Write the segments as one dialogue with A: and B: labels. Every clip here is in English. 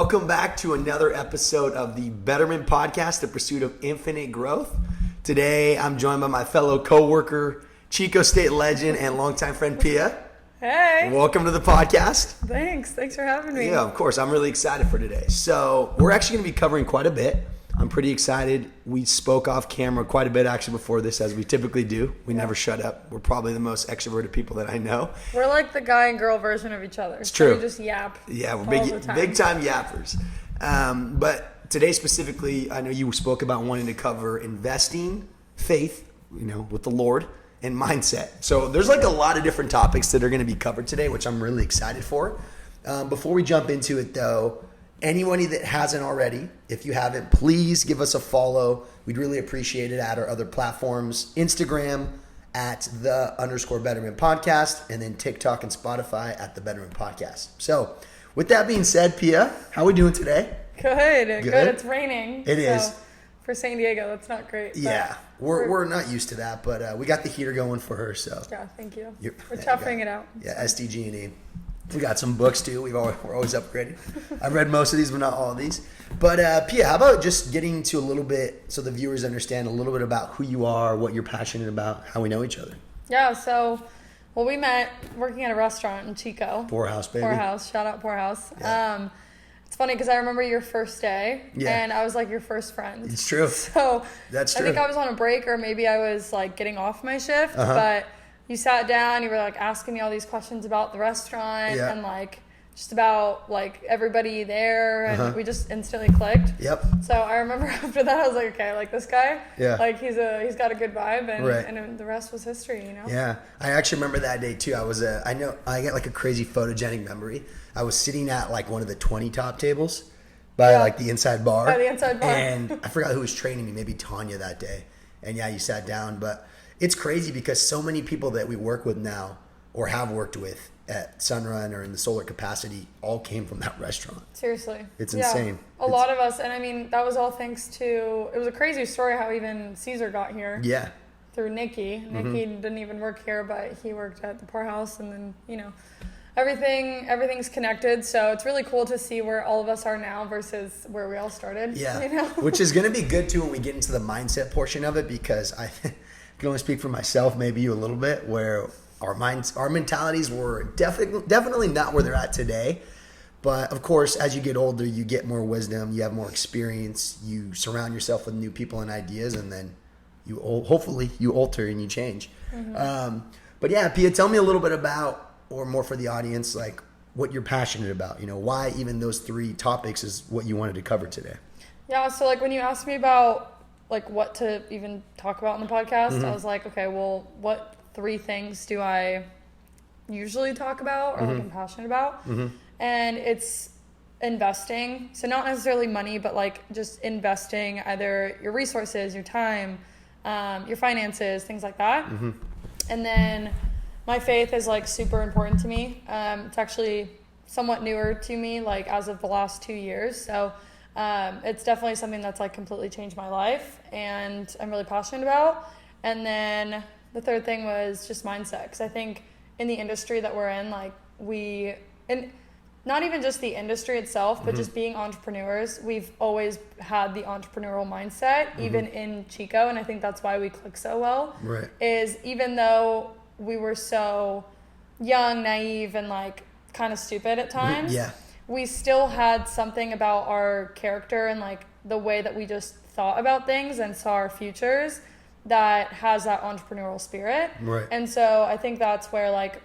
A: Welcome back to another episode of the Betterment Podcast, the pursuit of infinite growth. Today, I'm joined by my fellow co-worker, Chico State legend, and longtime friend, Pia.
B: Hey.
A: Welcome to the podcast.
B: Thanks for having me.
A: Yeah, of course. I'm really excited for today. So we're actually going to be covering quite a bit. I'm pretty excited. We spoke off camera quite a bit actually before this, as we typically do. We never shut up. We're probably the most extroverted people that I know.
B: We're like the guy and girl version of each other.
A: It's true.
B: So we just yap.
A: Yeah, we're big time yappers. But today specifically, I know you spoke about wanting to cover investing, faith, with the Lord, and mindset. So there's like a lot of different topics that are going to be covered today, which I'm really excited for. Before we jump into it though, anybody that hasn't already, if you haven't, please give us a follow. We'd really appreciate it at our other platforms, Instagram at _Betterment Podcast, and then TikTok and Spotify at the Betterment Podcast. So with that being said, Pia, how are we doing today?
B: Good. It's raining.
A: It is.
B: For San Diego, that's not great.
A: Yeah, we're not used to that, but we got the heater going for her. So
B: yeah, thank you. We're toughing it out.
A: Yeah, SDG&E. We got some books too. We're always upgrading. I've read most of these, but not all of these. But Pia, how about just getting to a little bit so the viewers understand a little bit about who you are, what you're passionate about, how we know each other.
B: Yeah, so we met working at a restaurant in Chico.
A: Poorhouse, baby.
B: Poorhouse. Shout out Poorhouse.
A: Yeah.
B: It's funny because I remember your first day,
A: yeah.
B: And I was like your first friend.
A: It's true.
B: So
A: that's true.
B: I think I was on a break, or maybe I was like getting off my shift, but you sat down, you were like asking me all these questions about the restaurant and like just about like everybody there, and we just instantly clicked.
A: Yep.
B: So I remember after that I was like, okay, like this guy, like he's got a good vibe, and the rest was history,
A: Yeah, I actually remember that day too. I get like a crazy photogenic memory. I was sitting at like one of the 20 top tables by like the inside bar.
B: By the inside bar.
A: And I forgot who was training me, maybe Tanya that day. And yeah, you sat down, but it's crazy because so many people that we work with now or have worked with at Sunrun or in the solar capacity all came from that restaurant.
B: Seriously.
A: It's insane.
B: A lot of us, and I mean, that was all thanks to, it was a crazy story how even Caesar got here.
A: Yeah.
B: Through Nikki. Nikki didn't even work here, but he worked at the Poorhouse, and then, everything's connected. So it's really cool to see where all of us are now versus where we all started.
A: Yeah. Which is going to be good too when we get into the mindset portion of it, because I can only speak for myself, maybe you a little bit, where our mentalities were definitely not where they're at today. But of course, as you get older, you get more wisdom, you have more experience, you surround yourself with new people and ideas, and then hopefully you alter and you change. But yeah, Pia, tell me a little bit about, or more for the audience, like what you're passionate about, why even those three topics is what you wanted to cover today.
B: Yeah, so like when you asked me about like what to even talk about in the podcast, I was like, okay, well, what three things do I usually talk about or like I'm passionate about? And it's investing. So not necessarily money, but like just investing either your resources, your time, your finances, things like that. And then my faith is like super important to me. It's actually somewhat newer to me, like as of the last 2 years. So it's definitely something that's like completely changed my life and I'm really passionate about. And then the third thing was just mindset. Because I think in the industry that we're in, like and not even just the industry itself, but just being entrepreneurs, we've always had the entrepreneurial mindset, even in Chico. And I think that's why we click so well.
A: Right.
B: Is even though we were so young, naive, and like kind of stupid at times, we still had something about our character and like the way that we just thought about things and saw our futures that has that entrepreneurial spirit.
A: Right.
B: And so I think that's where like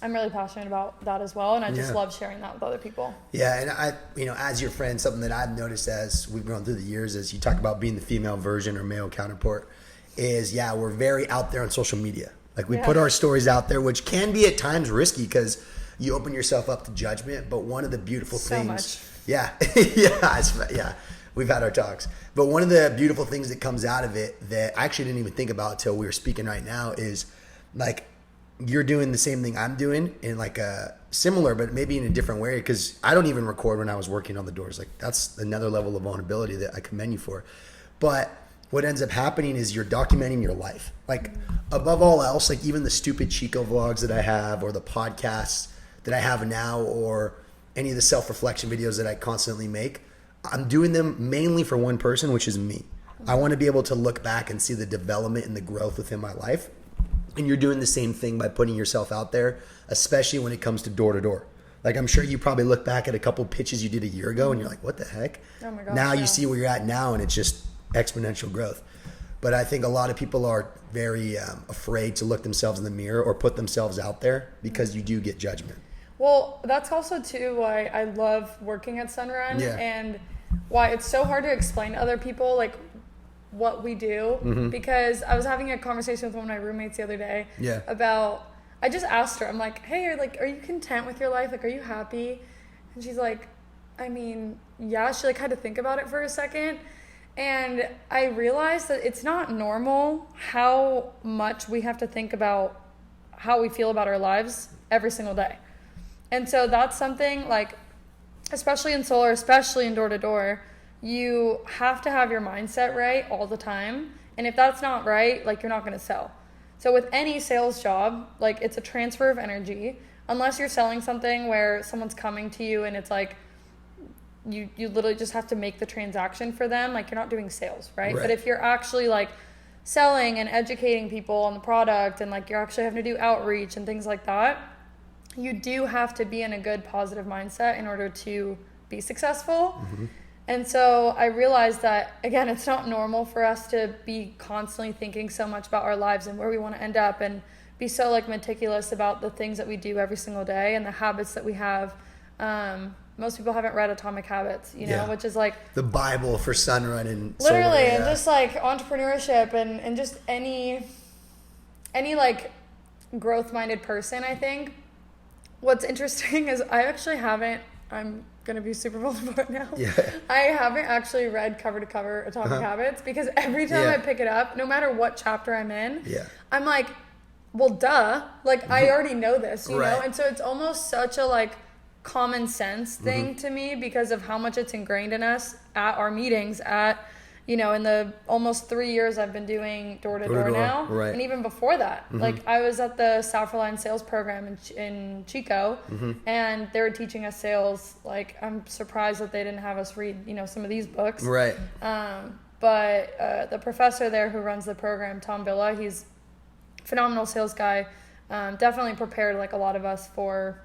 B: I'm really passionate about that as well, and I just love sharing that with other people. Yeah,
A: and I, as your friend, something that I've noticed as we've gone through the years is you talk about being the female version or male counterpart is, we're very out there on social media. Like we put our stories out there, which can be at times risky because you open yourself up to judgment. But one of the beautiful things, we've had our talks. But one of the beautiful things that comes out of it that I actually didn't even think about until we were speaking right now is like you're doing the same thing I'm doing in like a similar, but maybe in a different way. Because I don't even record when I was working on the doors. Like that's another level of vulnerability that I commend you for. But what ends up happening is you're documenting your life. Like above all else, like even the stupid Chico vlogs that I have or the podcasts that I have now or any of the self-reflection videos that I constantly make, I'm doing them mainly for one person, which is me. I want to be able to look back and see the development and the growth within my life. And you're doing the same thing by putting yourself out there, especially when it comes to door to door. Like, I'm sure you probably look back at a couple pitches you did a year ago and you're like, what the heck?
B: Oh my gosh,
A: now
B: yeah.
A: you see where you're at now, and it's just exponential growth. But I think a lot of people are very afraid to look themselves in the mirror or put themselves out there because you do get judgment.
B: Well, that's also too why I love working at Sunrun
A: Yeah.
B: and why it's so hard to explain to other people like what we do, because I was having a conversation with one of my roommates the other day about, I just asked her, I'm like, hey, are you content with your life? Like, are you happy? And she's like, I mean, yeah. She like had to think about it for a second. And I realized that it's not normal how much we have to think about how we feel about our lives every single day. And so that's something like, especially in solar, especially in door to door, you have to have your mindset right all the time. And if that's not right, like, you're not going to sell. So with any sales job, like, it's a transfer of energy. Unless you're selling something where someone's coming to you and it's like, you literally just have to make the transaction for them. Like, you're not doing sales, right? But if you're actually like selling and educating people on the product, and like you're actually having to do outreach and things like that, you do have to be in a good positive mindset in order to be successful. And so I realized that, again, it's not normal for us to be constantly thinking so much about our lives and where we want to end up, and be so like meticulous about the things that we do every single day and the habits that we have. Most people haven't read Atomic Habits, you know, which is like
A: the Bible for Sunrun and
B: literally
A: solar,
B: and just like entrepreneurship and just any like growth-minded person. I think what's interesting is I'm going to be super vulnerable now. I haven't actually read cover to cover Atomic Habits, because every time I pick it up, no matter what chapter I'm in, I'm like, well, duh. Like, I already know this, you know? And so it's almost such a like common sense thing to me, because of how much it's ingrained in us at our meetings, you know, in the almost 3 years I've been doing door to door now. And even before that, like, I was at the South Carolina sales program in Chico, and they were teaching us sales. Like, I'm surprised that they didn't have us read, you know, some of these books. But the professor there who runs the program, Tom Villa, he's a phenomenal sales guy. Definitely prepared like a lot of us for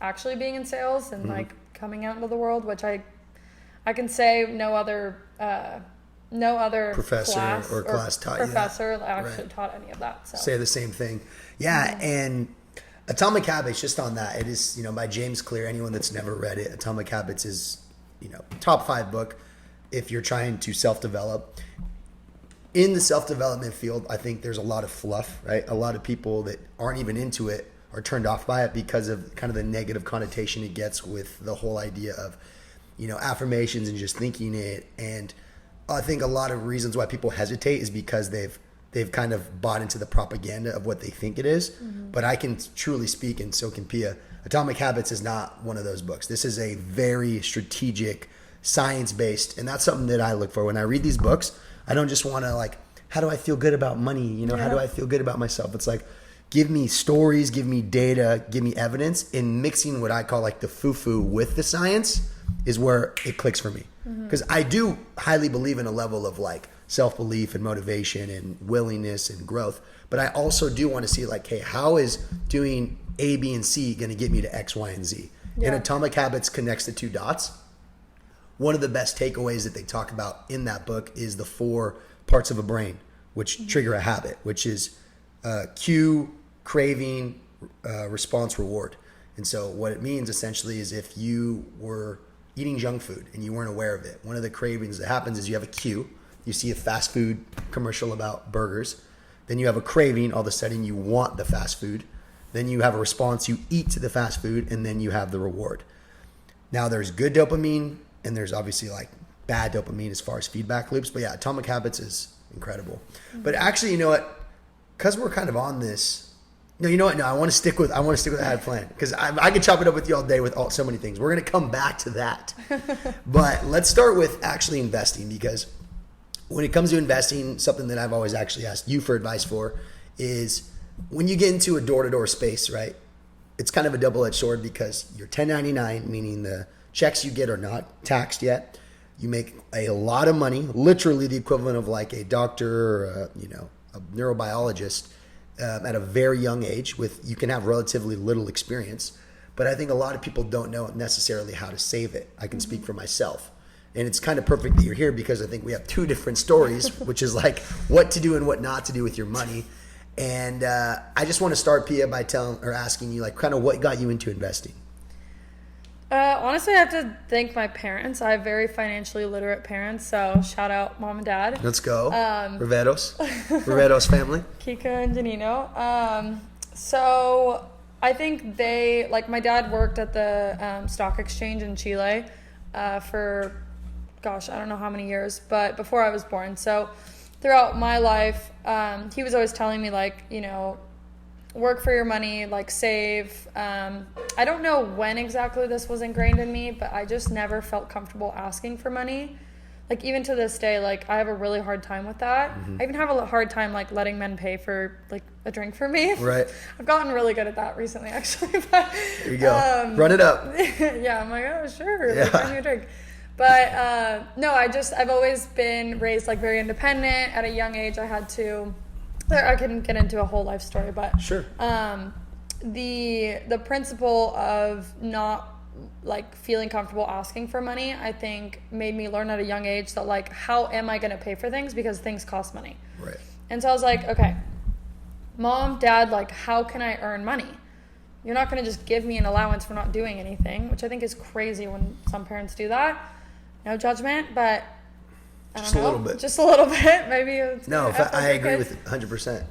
B: actually being in sales and like coming out into the world, which I can say no other
A: professor class taught
B: professor actually taught any of that. So
A: say the same thing. And Atomic Habits, just on that, it is, you know, by James Clear. Anyone that's never read it, Atomic Habits is, you know, top 5 book if you're trying to self-develop. In the self-development field, I think there's a lot of fluff, right? A lot of people that aren't even into it are turned off by it because of kind of the negative connotation it gets with the whole idea of, you know, affirmations and just thinking it. And I think a lot of reasons why people hesitate is because they've kind of bought into the propaganda of what they think it is. But I can truly speak, and so can Pia, Atomic Habits is not one of those books. This is a very strategic, science-based, and that's something that I look for. When I read these books, I don't just want to like, how do I feel good about money? You know, how do I feel good about myself? It's like, give me stories, give me data, give me evidence, and mixing what I call like the foo-foo with the science is where it clicks for me. Because I do highly believe in a level of like self-belief and motivation and willingness and growth. But I also do want to see like, hey, how is doing A, B, and C going to get me to X, Y, and Z? And Atomic Habits connects the 2 dots. One of the best takeaways that they talk about in that book is the 4 parts of a brain which trigger a habit, which is cue, craving, response, reward. And so what it means essentially is if you were eating junk food and you weren't aware of it, one of the cravings that happens is you have a cue. You see a fast food commercial about burgers. Then you have a craving. All of a sudden you want the fast food. Then you have a response. You eat the fast food, and then you have the reward. Now there's good dopamine, and there's obviously like bad dopamine as far as feedback loops. But yeah, Atomic Habits is incredible. But actually, you know what? Because we're kind of on this. No, you know what? No, I want to stick with the ad plan, because I could chop it up with you all day with so many things. We're going to come back to that. But let's start with actually investing, because when it comes to investing, something that I've always actually asked you for advice for is when you get into a door-to-door space, right? it's kind of a double-edged sword because you're 1099, meaning the checks you get are not taxed yet. You make a lot of money, literally the equivalent of like a doctor or a neurobiologist at a very young age. You can have relatively little experience, but I think a lot of people don't know necessarily how to save it. I can speak for myself. And it's kind of perfect that you're here because I think we have two different stories, which is like what to do and what not to do with your money. And I just want to start, Pia, by asking you like kind of what got you into investing.
B: Honestly, I have to thank my parents. I have very financially literate parents, so shout out mom and dad.
A: Let's go. Riveros family.
B: Kika and Janino. So I think my dad worked at the stock exchange in Chile for, gosh, I don't know how many years, but before I was born. So throughout my life, he was always telling me, like, work for your money, like save. I don't know when exactly this was ingrained in me, but I just never felt comfortable asking for money. Like even to this day, like I have a really hard time with that. I even have a hard time like letting men pay for like a drink for me.
A: Right.
B: I've gotten really good at that recently, actually. But,
A: there you go. Run it up.
B: Yeah, I'm like, oh sure, like, buy me a drink. But no, I've always been raised like very independent. At a young age, I can get into a whole life story, but
A: sure.
B: The principle of not like feeling comfortable asking for money, I think made me learn at a young age that like, how am I going to pay for things? Because things cost money.
A: Right.
B: And so I was like, okay, mom, dad, like how can I earn money? You're not going to just give me an allowance for not doing anything, which I think is crazy when some parents do that. No judgment, but I don't know.
A: A little bit.
B: Just a little bit. Maybe it's
A: no, I agree with 100%.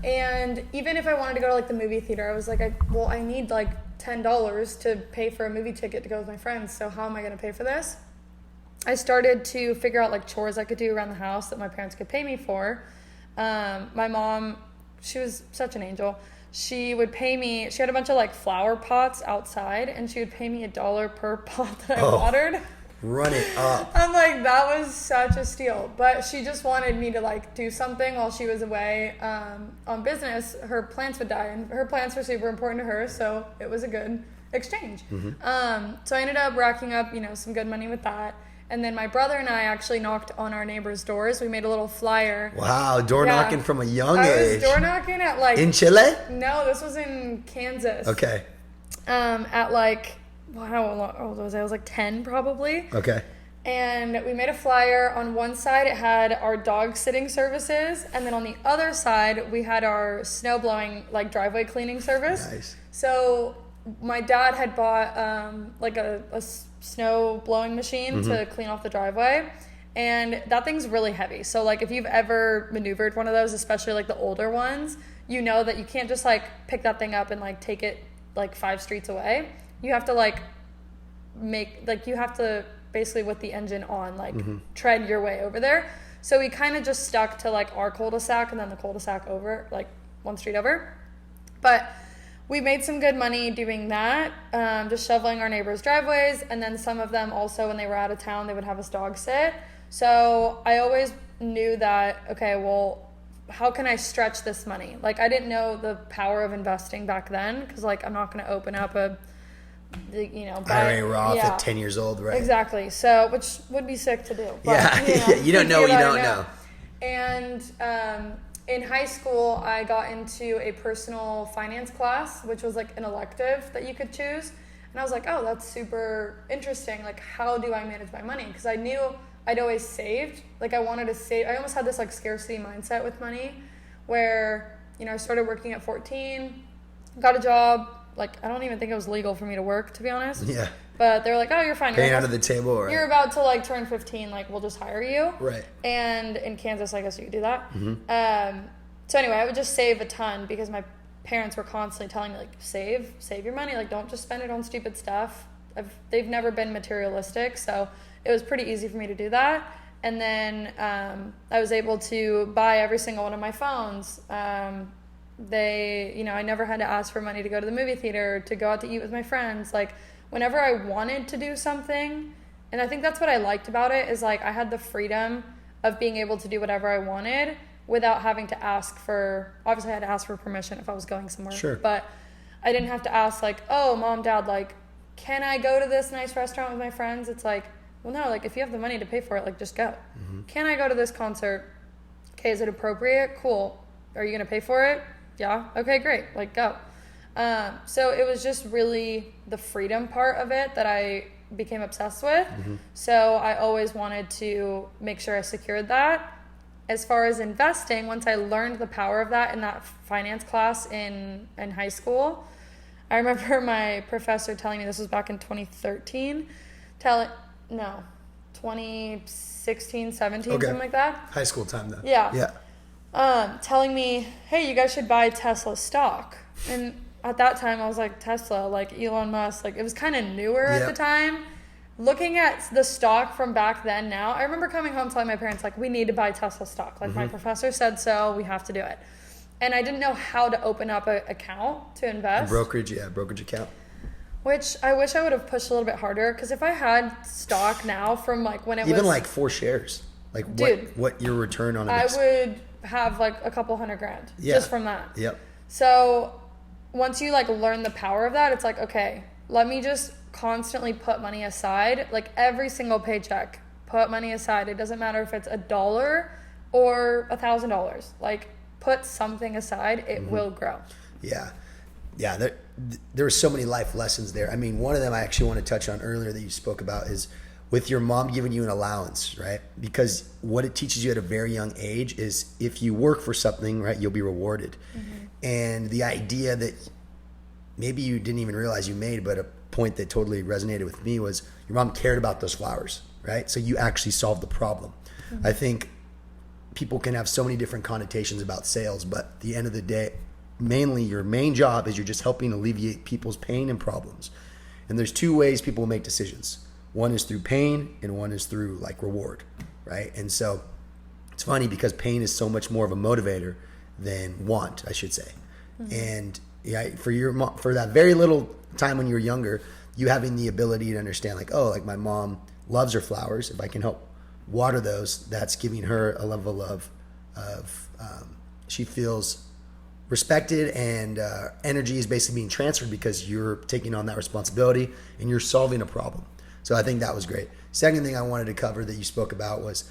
B: And even if I wanted to go to like the movie theater, I was like, I need like $10 to pay for a movie ticket to go with my friends. So how am I going to pay for this? I started to figure out like chores I could do around the house that my parents could pay me for. My mom, she was such an angel. She would pay me, she had a bunch of like flower pots outside and she would pay me $1 per pot that I watered.
A: Run it up.
B: I'm like, that was such a steal. But she just wanted me to like do something while she was away on business. Her plants would die and her plants were super important to her, so it was a good exchange. So I ended up racking up, some good money with that. And then my brother and I actually knocked on our neighbors' doors. We made a little flyer.
A: Wow, door knocking from a young age.
B: I was door knocking at like...
A: In Chile?
B: No, this was in Kansas.
A: Okay.
B: At like... How old was I? I was like 10 probably.
A: Okay.
B: And we made a flyer. On one side, it had our dog sitting services. And then on the other side, we had our snow blowing, like driveway cleaning service.
A: Nice.
B: So my dad had bought like a snow blowing machine to clean off the driveway. And that thing's really heavy. So like if you've ever maneuvered one of those, especially like the older ones, you know that you can't just like pick that thing up and like take it like 5 streets away. You have to you have to basically with the engine on, like tread your way over there. So we kind of just stuck to like our cul-de-sac and then the cul-de-sac over, like 1 street over. But we made some good money doing that, just shoveling our neighbors' driveways. And then some of them also, when they were out of town, they would have us dog sit. So I always knew that, okay, well, how can I stretch this money? Like I didn't know the power of investing back then because like I'm not going to open up IRA
A: Roth at 10 years old, right?
B: Exactly. So, which would be sick to do. But,
A: yeah. You don't know what you don't know.
B: And in high school, I got into a personal finance class, which was like an elective that you could choose. And I was like, oh, that's super interesting. Like, how do I manage my money? Because I knew I'd always saved. Like, I wanted to save. I almost had this like scarcity mindset with money where, I started working at 14, got a job. Like, I don't even think it was legal for me to work, to be honest.
A: Yeah.
B: But they were like, oh, you're fine.
A: Paying under the table. Right?
B: You're about to, like, turn 15. Like, we'll just hire you.
A: Right.
B: And in Kansas, I guess you could do that. So anyway, I would just save a ton because my parents were constantly telling me, like, save your money. Like, don't just spend it on stupid stuff. They've never been materialistic. So it was pretty easy for me to do that. And then I was able to buy every single one of my phones. I never had to ask for money to go to the movie theater, to go out to eat with my friends. Like, whenever I wanted to do something, and I think that's what I liked about it, is like I had the freedom of being able to do whatever I wanted without having to ask for, obviously I had to ask for permission if I was going somewhere.
A: Sure.
B: But I didn't have to ask like, oh, mom, dad, like, can I go to this nice restaurant with my friends? It's like, well, no, like if you have the money to pay for it, like just go. Can I go to this concert? Okay, is it appropriate? Cool. Are you going to pay for it? Yeah. Okay, great. Like go. So it was just really the freedom part of it that I became obsessed with. So I always wanted to make sure I secured that. As far as investing, once I learned the power of that in that finance class in high school, I remember my professor telling me, this was back in 2013, 2016, 17,
A: Okay.
B: something like that.
A: High school time though.
B: Yeah. Telling me, hey, you guys should buy Tesla stock. And at that time, I was like, Tesla, like Elon Musk, like it was kind of newer at the time. Looking at the stock from back then now, I remember coming home telling my parents, like, we need to buy Tesla stock. Like, my professor said so, we have to do it. And I didn't know how to open up an account to invest.
A: Brokerage account.
B: Which I wish I would have pushed a little bit harder, because if I had stock now from like when it was...
A: Even like 4 shares. Like
B: Dude,
A: what your return on it
B: I
A: is.
B: would have like a couple $100,000 just from that.
A: Yep.
B: So once you like learn the power of that, it's like, okay, let me just constantly put money aside. Like every single paycheck, put money aside. It doesn't matter if it's $1 or $1,000. Like put something aside, it will grow.
A: Yeah. There are so many life lessons there. I mean, one of them I actually want to touch on earlier that you spoke about is with your mom giving you an allowance, right? Because what it teaches you at a very young age is if you work for something, right, you'll be rewarded. And the idea that maybe you didn't even realize you made, but a point that totally resonated with me was your mom cared about those flowers, right? So you actually solved the problem. I think people can have so many different connotations about sales, but at the end of the day, mainly your main job is you're just helping alleviate people's pain and problems. And there's 2 ways people make decisions. One is through pain and one is through like reward, right? And so it's funny because pain is so much more of a motivator than want, I should say. And yeah, for that very little time when you were younger, you having the ability to understand like, oh, like my mom loves her flowers. If I can help water those, that's giving her a level of she feels respected, and energy is basically being transferred because you're taking on that responsibility and you're solving a problem. So I think that was great. Second thing I wanted to cover that you spoke about was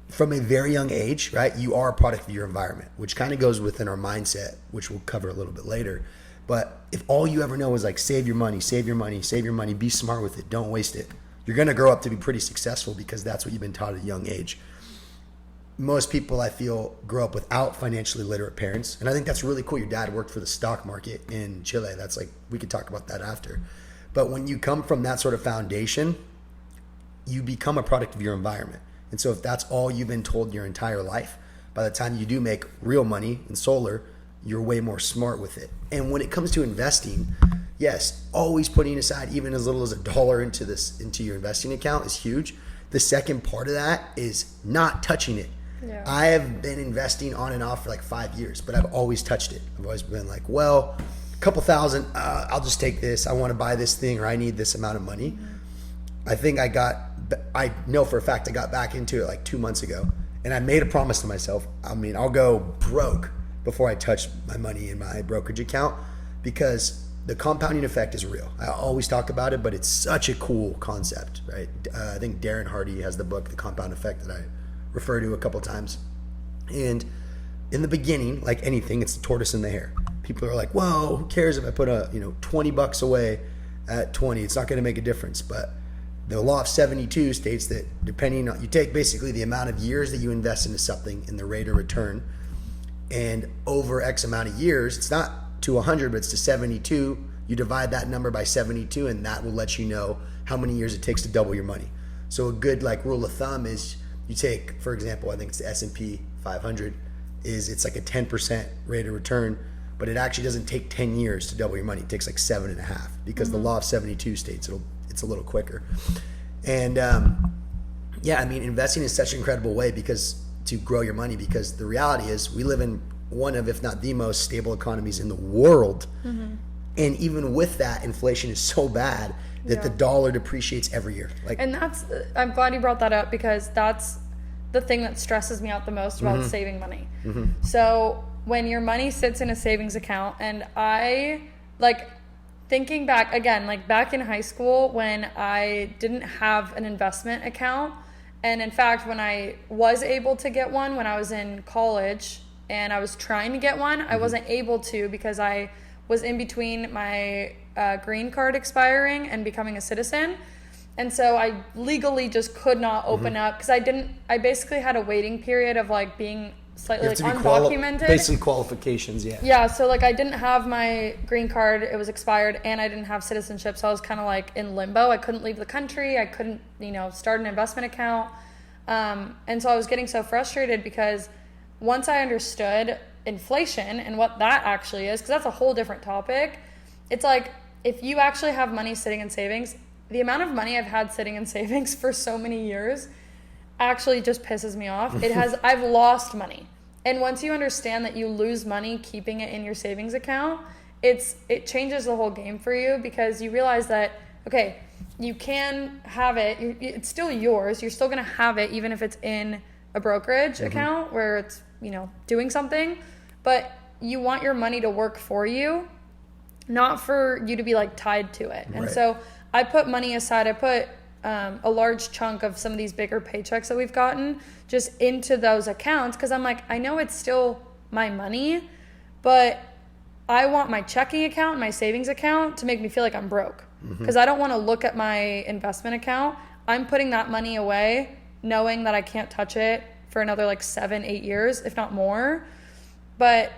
A: from a very young age, right? You are a product of your environment, which kind of goes within our mindset, which we'll cover a little bit later. But if all you ever know is like save your money, be smart with it, don't waste it, you're going to grow up to be pretty successful because that's what you've been taught at a young age. Most people, I feel, grow up without financially literate parents. And I think that's really cool. Your dad worked for the stock market in Chile. That's like, we could talk about that after. But when you come from that sort of foundation, you become a product of your environment. And so if that's all you've been told your entire life, by the time you do make real money in solar, you're way more smart with it. And when it comes to investing, yes, always putting aside even as little as $1 into your investing account is huge. The second part of that is not touching it.
B: Yeah.
A: I have been investing on and off for like 5 years, but I've always touched it. I've always been like, well, a couple thousand, I'll just take this. I want to buy this thing, or I need this amount of money. I think I know for a fact I got back into it like 2 months ago, and I made a promise to myself. I mean, I'll go broke before I touch my money in my brokerage account, because the compounding effect is real. I always talk about it, but it's such a cool concept, right? I think Darren Hardy has the book, The Compound Effect, that I refer to a couple times. And in the beginning, like anything, it's the tortoise and the hare. People are like, whoa, who cares if I put $20 away at 20? It's not going to make a difference. But the law of 72 states that depending on, you take basically the amount of years that you invest into something and the rate of return, and over X amount of years, it's not to 100, but it's to 72. You divide that number by 72, and that will let you know how many years it takes to double your money. So a good like rule of thumb is you take, for example, I think it's the S&P 500, it's like a 10% rate of return, but it actually doesn't take 10 years to double your money. It takes like 7.5, because the law of 72 states it's a little quicker. And yeah, I mean, investing is such an incredible way to grow your money, because the reality is we live in one of, if not the most stable economies in the world. And even with that, inflation is so bad that the dollar depreciates every year.
B: And I'm glad you brought that up, because that's the thing that stresses me out the most about saving money. So when your money sits in a savings account, and I like thinking back again, like back in high school when I didn't have an investment account. And in fact, when I was able to get one when I was in college and I was trying to get one, I wasn't able to because I was in between my green card expiring and becoming a citizen. And so I legally just could not open up because I basically had a waiting period of like being slightly like undocumented.
A: Basically qualifications, yeah.
B: Yeah, so like I didn't have my green card, it was expired, and I didn't have citizenship, so I was kind of like in limbo. I couldn't leave the country, I couldn't, start an investment account. And so I was getting so frustrated because once I understood inflation and what that actually is, because that's a whole different topic, it's like if you actually have money sitting in savings, the amount of money I've had sitting in savings for so many years actually just pisses me off. I've lost money. And once you understand that you lose money keeping it in your savings account, it changes the whole game for you because you realize that, okay, you can have it, it's still yours, you're still going to have it even if it's in a brokerage account where it's, doing something, but you want your money to work for you, not for you to be like tied to it. And so I put money aside. I put a large chunk of some of these bigger paychecks that we've gotten just into those accounts because I'm like, I know it's still my money, but I want my checking account and my savings account to make me feel like I'm broke because I don't want to look at my investment account. I'm putting that money away knowing that I can't touch it for another like 7-8 years, if not more. But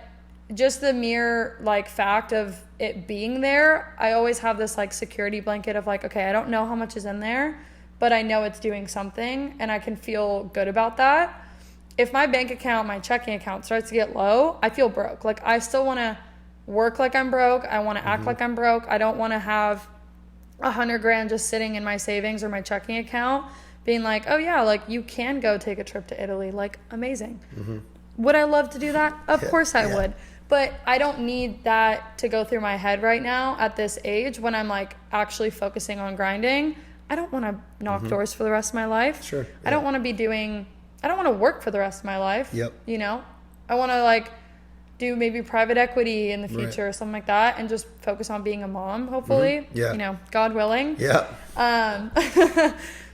B: just the mere like fact of it being there, I always have this like security blanket of like, okay, I don't know how much is in there, but I know it's doing something and I can feel good about that. If my bank account, my checking account starts to get low, I feel broke. Like I still want to work like I'm broke. I want to act like I'm broke. I don't want to have $100,000 just sitting in my savings or my checking account being like, oh yeah, like you can go take a trip to Italy. Like amazing. Would I love to do that? Of course I would. But I don't need that to go through my head right now at this age when I'm like actually focusing on grinding. I don't want to knock doors for the rest of my life.
A: Sure. Yeah.
B: I don't want to work for the rest of my life.
A: Yep.
B: I want to like do maybe private equity in the future or something like that and just focus on being a mom, hopefully.
A: Yeah.
B: God willing.
A: Yeah.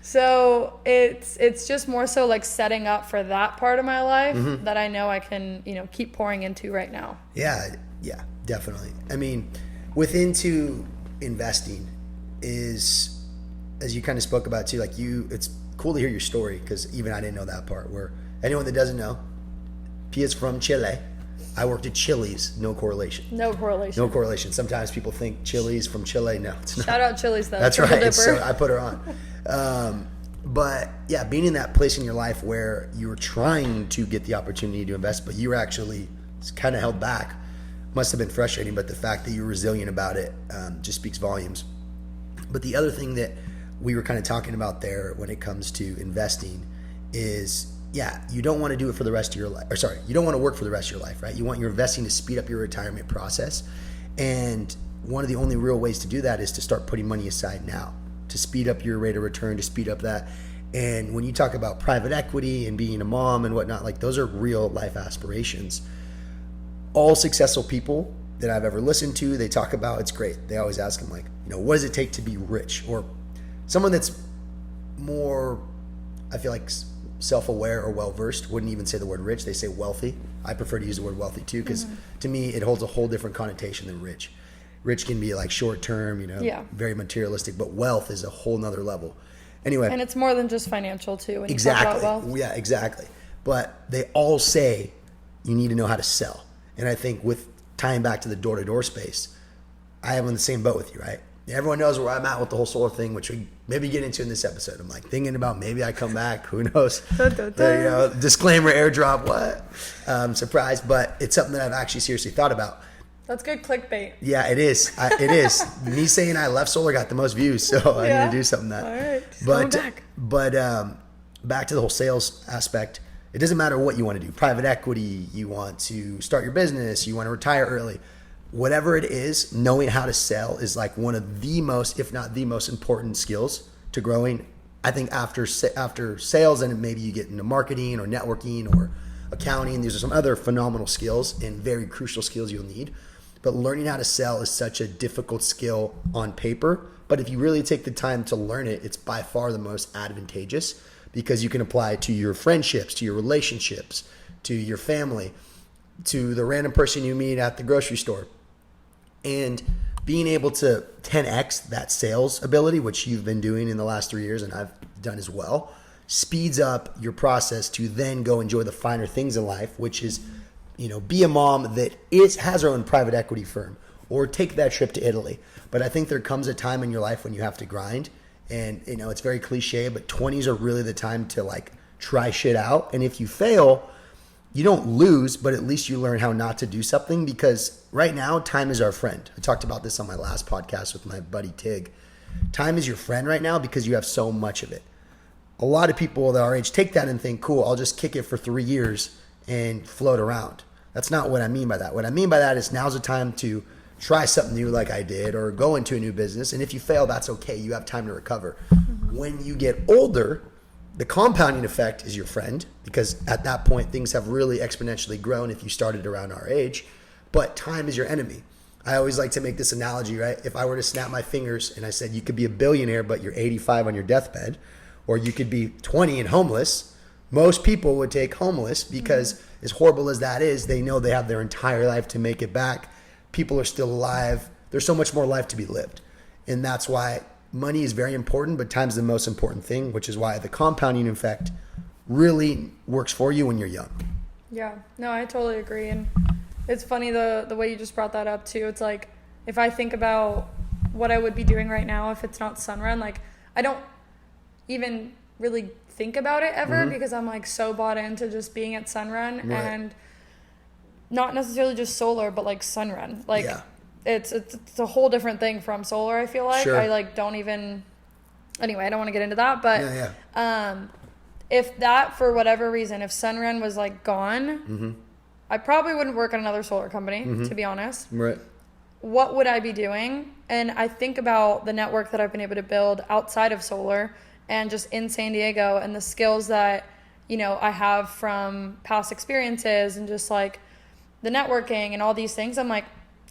B: So it's just more so like setting up for that part of my life that I know I can, keep pouring into right now.
A: Yeah, definitely. I mean, into investing is, as you kind of spoke about too, like it's cool to hear your story because even I didn't know that part where anyone that doesn't know, Pia's from Chile. I worked at Chili's. No correlation.
B: No correlation.
A: Sometimes people think Chili's from Chile. No, it's not.
B: Shout out Chili's though.
A: That's right. So I put her on. But yeah, being in that place in your life where you were trying to get the opportunity to invest, but you were actually kind of held back, must have been frustrating. But the fact that you're resilient about it just speaks volumes. But the other thing that we were kind of talking about there when it comes to investing is, you don't want to do it for the rest of your life. You don't want to work for the rest of your life, right? You want your investing to speed up your retirement process. And one of the only real ways to do that is to start putting money aside now, to speed up your rate of return, to speed up that. And when you talk about private equity and being a mom and whatnot, like those are real life aspirations. All successful people that I've ever listened to, they talk about, it's great. They always ask them like, what does it take to be rich? Or someone that's more, I feel like, self-aware or well-versed wouldn't even say the word rich. They say wealthy. I prefer to use the word wealthy too because to me it holds a whole different connotation than rich. Rich can be like short-term, very materialistic, but wealth is a whole nother level. Anyway.
B: And it's more than just financial too when you talk about wealth.
A: Yeah, exactly. But they all say you need to know how to sell. And I think with tying back to the door-to-door space, I am in the same boat with you, right? Everyone knows where I'm at with the whole solar thing, which we maybe get into in this episode. I'm like thinking about maybe I come back. Who knows? Disclaimer, airdrop, what? Surprise. But it's something that I've actually seriously thought about.
B: That's good clickbait.
A: Yeah, it is. It is. Me saying I left solar got the most views, so I need to do something that.
B: All right.
A: But back to the whole sales aspect. It doesn't matter what you want to do. Private equity, you want to start your business, you want to retire early. Whatever it is, knowing how to sell is like one of the most, if not the most important skills to growing. I think after sales, and maybe you get into marketing or networking or accounting. These are some other phenomenal skills and very crucial skills you'll need. but learning how to sell is such a difficult skill on paper. But if you really take the time to learn it, it's by far the most advantageous because you can apply it to your friendships, to your relationships, to your family, to the random person you meet at the grocery store. And being able to 10x that sales ability, which you've been doing in the last 3 years and I've done as well, speeds up your process to then go enjoy the finer things in life, which is, be a mom that has her own private equity firm or take that trip to Italy. But I think there comes a time in your life when you have to grind, and it's very cliche, but 20s are really the time to try shit out. And if you fail, you don't lose, but at least you learn how not to do something, because right now time is our friend. I talked about this on my last podcast with my buddy Tig. Time is your friend right now because you have so much of it. A lot of people that our age take that and think, cool, I'll just kick it for 3 years and float around. That's not what I mean by that. What I mean by that is now's the time to try something new like I did, or go into a new business. And if you fail, that's okay. You have time to recover. Mm-hmm. When you get older, the compounding effect is your friend, because at that point, things have really exponentially grown if you started around our age. But time is your enemy. I always like to make this analogy, right? If I were to snap my fingers and I said, you could be a billionaire, but you're 85 on your deathbed, or you could be 20 and homeless, most people would take homeless because as horrible as that is, they know they have their entire life to make it back. People are still alive. There's so much more life to be lived. And that's why money is very important, but time's the most important thing, which is why the compounding effect really works for you when you're young.
B: Yeah, no, I totally agree. And it's funny the way you just brought that up too. It's like, if I think about what I would be doing right now if it's not Sunrun, I don't even really think about it ever, because I'm so bought into just being at Sunrun,
A: right.
B: And not necessarily just solar, but Sunrun.
A: Yeah.
B: It's a whole different thing from solar, I feel like.
A: Sure.
B: I don't even, anyway, I don't want to get into that, but
A: Yeah.
B: If that, for whatever reason, if Sunrun was gone, I probably wouldn't work at another solar company, to be honest.
A: Right.
B: What would I be doing? And I think about the network that I've been able to build outside of solar and just in San Diego, and the skills that, I have from past experiences, and just the networking and all these things. I'm I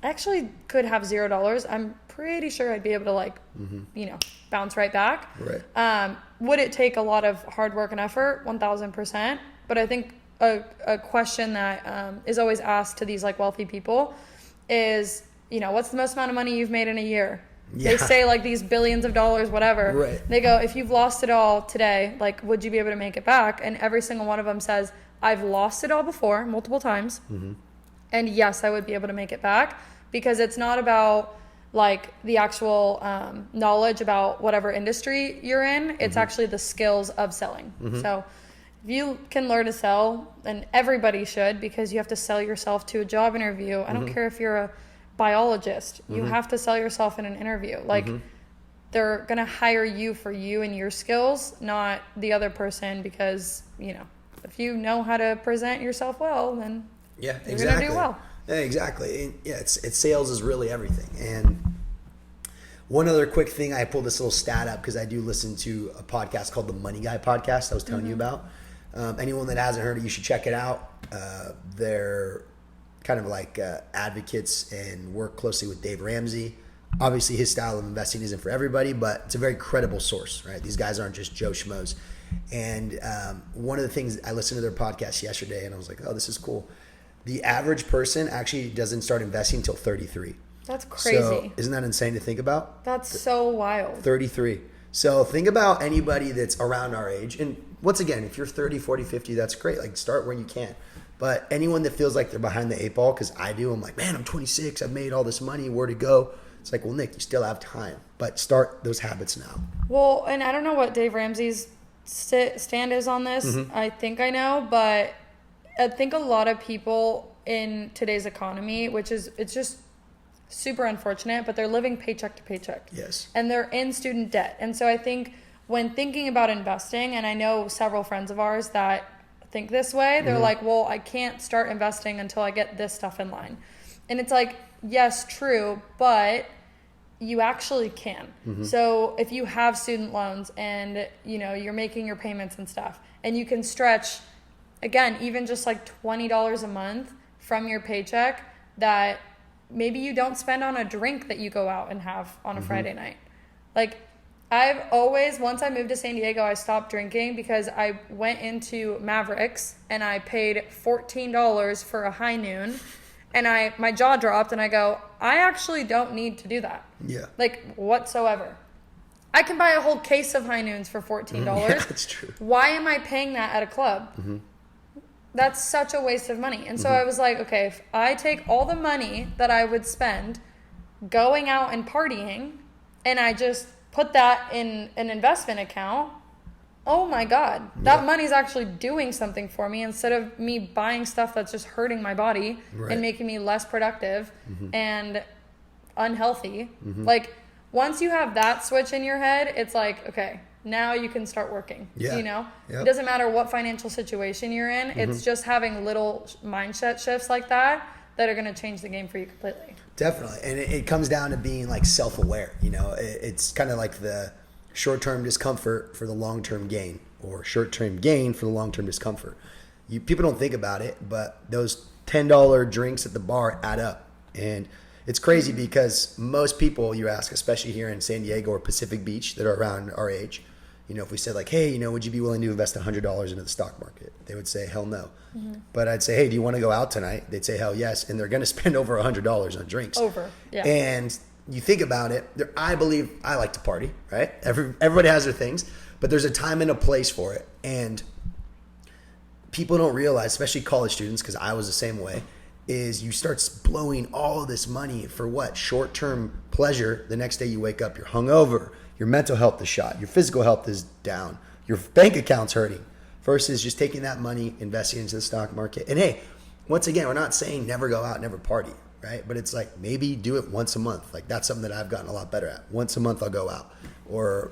B: actually could have $0. I'm pretty sure I'd be able to bounce right back.
A: Right.
B: Would it take a lot of hard work and effort? 1000%. But I think a question that is always asked to these wealthy people is, what's the most amount of money you've made in a year? Yeah. They say these billions of dollars, whatever.
A: Right.
B: They go, if you've lost it all today, would you be able to make it back? And every single one of them says, I've lost it all before, multiple times. And yes, I would be able to make it back, because it's not about the actual knowledge about whatever industry you're in. It's actually the skills of selling. So if you can learn to sell, and everybody should, because you have to sell yourself to a job interview. I don't care if you're a biologist, you have to sell yourself in an interview. They're going to hire you for you and your skills, not the other person, because, if you know how to present yourself well, then
A: yeah,
B: you're
A: exactly.
B: going to do well.
A: Yeah, exactly. And yeah, it's sales is really everything. And one other quick thing, I pulled this little stat up because I do listen to a podcast called the Money Guy podcast I was telling you about. Anyone that hasn't heard it, you should check it out. They're kind of advocates and work closely with Dave Ramsey. Obviously, his style of investing isn't for everybody, but it's a very credible source, right? These guys aren't just Joe Schmoes. And one of the things, I listened to their podcast yesterday, and I was like, oh, this is cool. The average person actually doesn't start investing until 33.
B: That's crazy.
A: So isn't that insane to think about?
B: That's so wild.
A: 33. So think about anybody that's around our age. And once again, if you're 30, 40, 50, that's great. Start when you can. But anyone that feels like they're behind the 8 ball, because I do, I'm man, I'm 26. I've made all this money. Where to go? It's well, Nick, you still have time. But start those habits now.
B: Well, and I don't know what Dave Ramsey's stand is on this. I think I know, but I think a lot of people in today's economy, it's just super unfortunate, but they're living paycheck to paycheck.
A: Yes.
B: And they're in student debt. And so I think when thinking about investing, and I know several friends of ours that think this way, they're well, I can't start investing until I get this stuff in line. And it's yes, true, but you actually can. So if you have student loans and you're making your payments and stuff, and you can stretch, again, even just $20 a month from your paycheck, that maybe you don't spend on a drink that you go out and have on a Friday night. Like, I've always, once I moved to San Diego, I stopped drinking because I went into Mavericks and I paid $14 for a high noon, and my jaw dropped, and I go, I actually don't need to do that.
A: Yeah.
B: Like, whatsoever. I can buy a whole case of high noons for $14.
A: Yeah, that's true.
B: Why am I paying that at a club? That's such a waste of money. And so I was like, okay, if I take all the money that I would spend going out and partying and I just put that in an investment account, oh my God, that money's actually doing something for me instead of me buying stuff that's just hurting my body and making me less productive and unhealthy. Like, once you have that switch in your head, it's like, okay, now you can start working. You know, it doesn't matter what financial situation you're in. It's just having little mindset shifts like that are going to change the game for you completely.
A: Definitely. And it comes down to being like self-aware. You know, it's kind of like the short-term discomfort for the long-term gain, or short-term gain for the long-term discomfort. People don't think about it, but those $10 drinks at the bar add up. And it's crazy because most people you ask, especially here in San Diego or Pacific Beach that are around our age, you know, if we said like, hey, you know, would you be willing to invest $100 into the stock market? They would say, hell no. But I'd say, hey, do you want to go out tonight? They'd say, hell yes. And they're going to spend over $100 on drinks. And you think about it, I believe I like to party, right? Everybody has their things, but there's a time and a place for it. And people don't realize, especially college students, because I was the same way, is you start blowing all of this money for what? Short-term pleasure. The next day you wake up, you're hungover, your mental health is shot, your physical health is down, your bank account's hurting, versus just taking that money, investing into the stock market. And hey, once again, we're not saying never go out, never party, right? But it's like, maybe do it once a month. Like, that's something that I've gotten a lot better at. Once a month I'll go out, or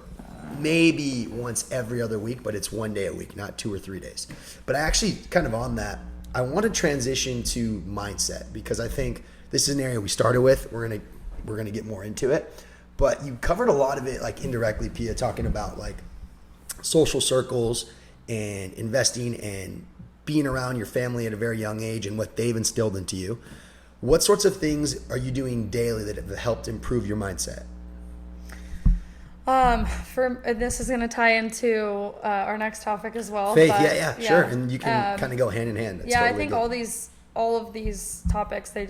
A: maybe once every other week, but it's one day a week, not 2 or 3 days. But I actually, kind of on that, I want to transition to mindset, because I think this is an area we started with. We're gonna get more into it, but you covered a lot of it, like indirectly, Pia, talking about like social circles and investing and being around your family at a very young age and what they've instilled into you. What sorts of things are you doing daily that have helped improve your mindset?
B: This is going to tie into our next topic as well.
A: Faith, sure, and you can kind of go hand in hand. That's
B: I think all of these topics they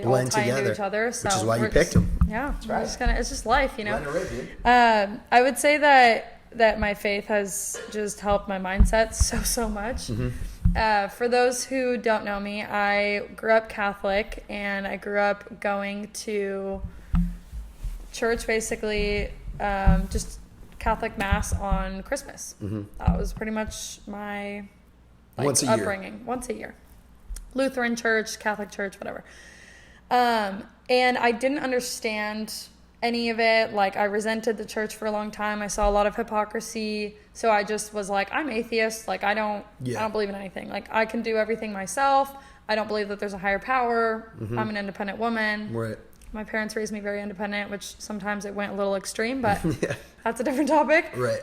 B: all tie into each other. So
A: which is why you picked them.
B: Yeah, that's right. It's just life, you know.
A: Dude.
B: I would say that my faith has just helped my mindset so much. For those who don't know me, I grew up Catholic, and I grew up going to church basically. Just Catholic Mass on Christmas. That was pretty much my upbringing. Once a year. Lutheran church, Catholic church, whatever. And I didn't understand any of it. Like, I resented the church for a long time. I saw a lot of hypocrisy. So I just was like, I'm atheist. Like, I don't believe in anything. Like, I can do everything myself. I don't believe that there's a higher power. I'm an independent woman.
A: Right.
B: My parents raised me very independent, which sometimes it went a little extreme, but that's a different topic.
A: Right.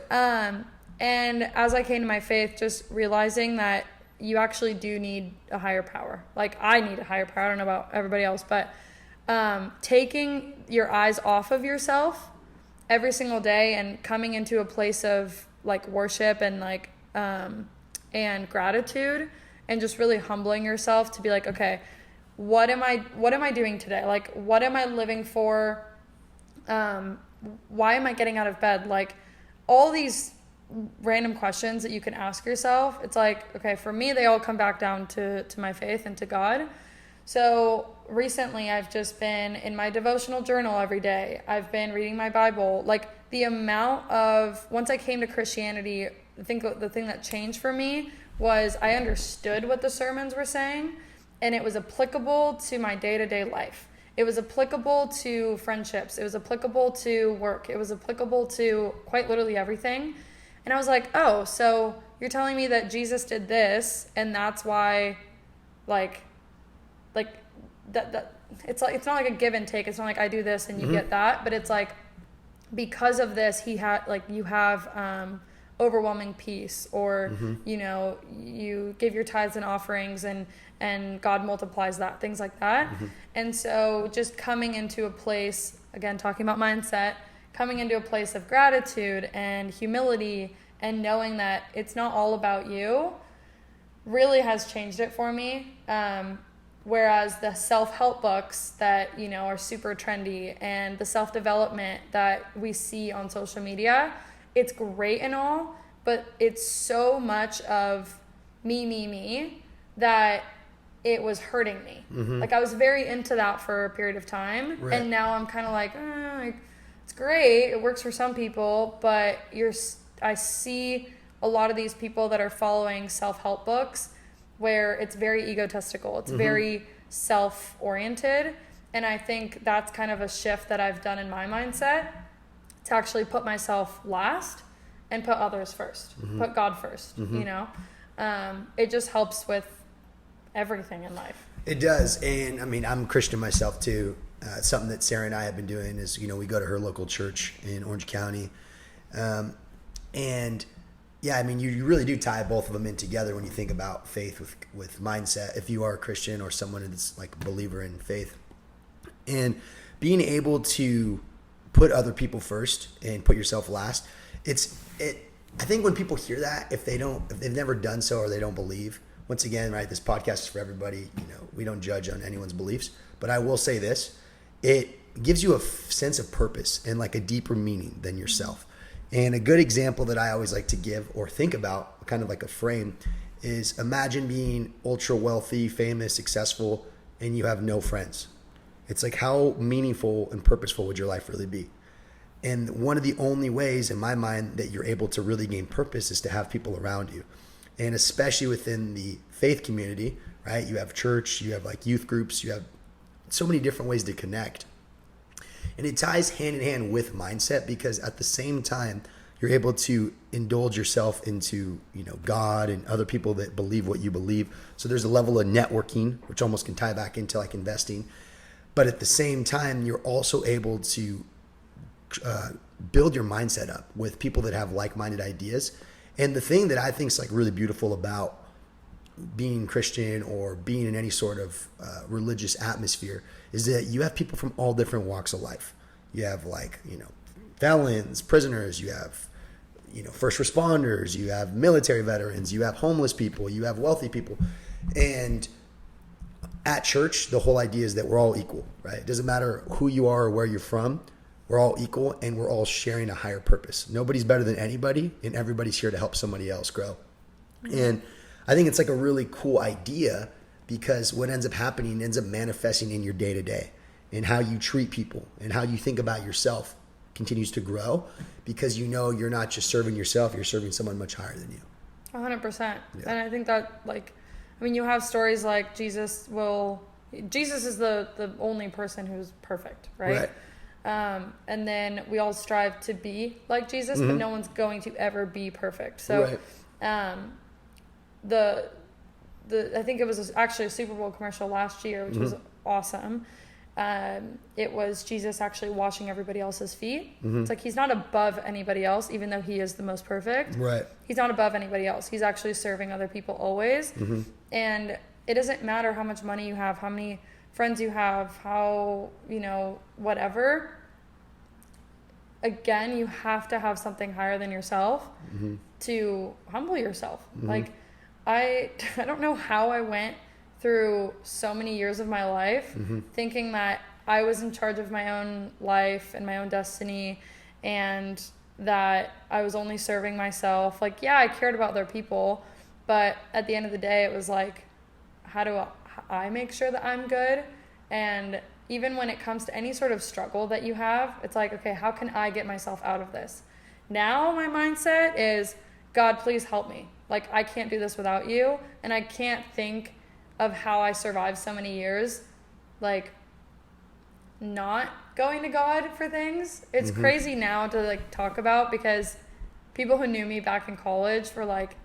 B: And as I came to my faith, just realizing that you actually do need a higher power. Like, I need a higher power. I don't know about everybody else, but taking your eyes off of yourself every single day and coming into a place of like worship and like and gratitude, and just really humbling yourself to be like, okay, what am I doing today? Like, what am I living for? Why am I getting out of bed? Like, all these random questions that you can ask yourself. It's like, okay, for me, they all come back down to my faith and to God. So recently I've just been in my devotional journal every day. I've been reading my Bible. Like, the amount of, once I came to Christianity, I think the thing that changed for me was I understood what the sermons were saying. And it was applicable to my day-to-day life. It was applicable to friendships. It was applicable to work. It was applicable to quite literally everything. And I was like, oh, so you're telling me that Jesus did this, and that's why, like that it's like, it's not like a give and take. It's not like I do this and you get that, but it's like, because of this, you have overwhelming peace, or you know, you give your tithes and offerings and God multiplies that, things like that. And so just coming into a place, again, talking about mindset, coming into a place of gratitude and humility and knowing that it's not all about you really has changed it for me. Whereas the self-help books that, you know, are super trendy and the self-development that we see on social media, it's great and all, but it's so much of me that it was hurting me. Like I was very into that for a period of time. Right. And now I'm kind of like, it's great. It works for some people, but I see a lot of these people that are following self-help books where it's very egotistical. It's very self-oriented. And I think that's kind of a shift that I've done in my mindset, to actually put myself last and put others first, put God first, you know? It just helps with everything in life.
A: It does. And I mean, I'm a Christian myself too. Something that Sarah and I have been doing is, you know, we go to her local church in Orange County. And yeah, I mean, you really do tie both of them in together when you think about faith with mindset, if you are a Christian or someone that's like a believer in faith. And being able to put other people first and put yourself last, I think when people hear that, if they've never done so or they don't believe, once again, right, this podcast is for everybody. You know, we don't judge on anyone's beliefs, but I will say this, it gives you a sense of purpose and like a deeper meaning than yourself. And a good example that I always like to give or think about, kind of like a frame, is imagine being ultra wealthy, famous, successful, and you have no friends. It's like, how meaningful and purposeful would your life really be? And one of the only ways in my mind that you're able to really gain purpose is to have people around you. And especially within the faith community, right? You have church, you have like youth groups, you have so many different ways to connect. And it ties hand in hand with mindset, because at the same time, you're able to indulge yourself into, you know, God and other people that believe what you believe. So there's a level of networking, which almost can tie back into like investing. But at the same time, you're also able to build your mindset up with people that have like-minded ideas. And the thing that I think is like really beautiful about being Christian or being in any sort of religious atmosphere is that you have people from all different walks of life. You have like, you know, felons, prisoners, you have, you know, first responders, you have military veterans, you have homeless people, you have wealthy people. And at church, the whole idea is that we're all equal, right? It doesn't matter who you are or where you're from. We're all equal and we're all sharing a higher purpose. Nobody's better than anybody, and everybody's here to help somebody else grow. And I think it's like a really cool idea, because what ends up happening ends up manifesting in your day-to-day, and how you treat people and how you think about yourself continues to grow, because you know you're not just serving yourself, you're serving someone much higher than you.
B: 100%. Yeah. And I think that, like, I mean, you have stories like Jesus is the only person who's perfect, right? And then we all strive to be like Jesus, but no one's going to ever be perfect. So, I think it was actually a Super Bowl commercial last year, which was awesome. It was Jesus actually washing everybody else's feet. It's like, he's not above anybody else, even though he is the most perfect. Right. He's not above anybody else. He's actually serving other people always. And it doesn't matter how much money you have, how many friends you have, how, you know, whatever. Again, you have to have something higher than yourself to humble yourself. Like, I don't know how I went through so many years of my life thinking that I was in charge of my own life and my own destiny, and that I was only serving myself. Like, yeah, I cared about other people, but at the end of the day, it was like, how do I make sure that I'm good? And even when it comes to any sort of struggle that you have, it's like, okay, how can I get myself out of this? Now my mindset is, God, please help me. Like, I can't do this without you. And I can't think of how I survived so many years, like, not going to God for things. It's crazy now to like talk about, because people who knew me back in college were like,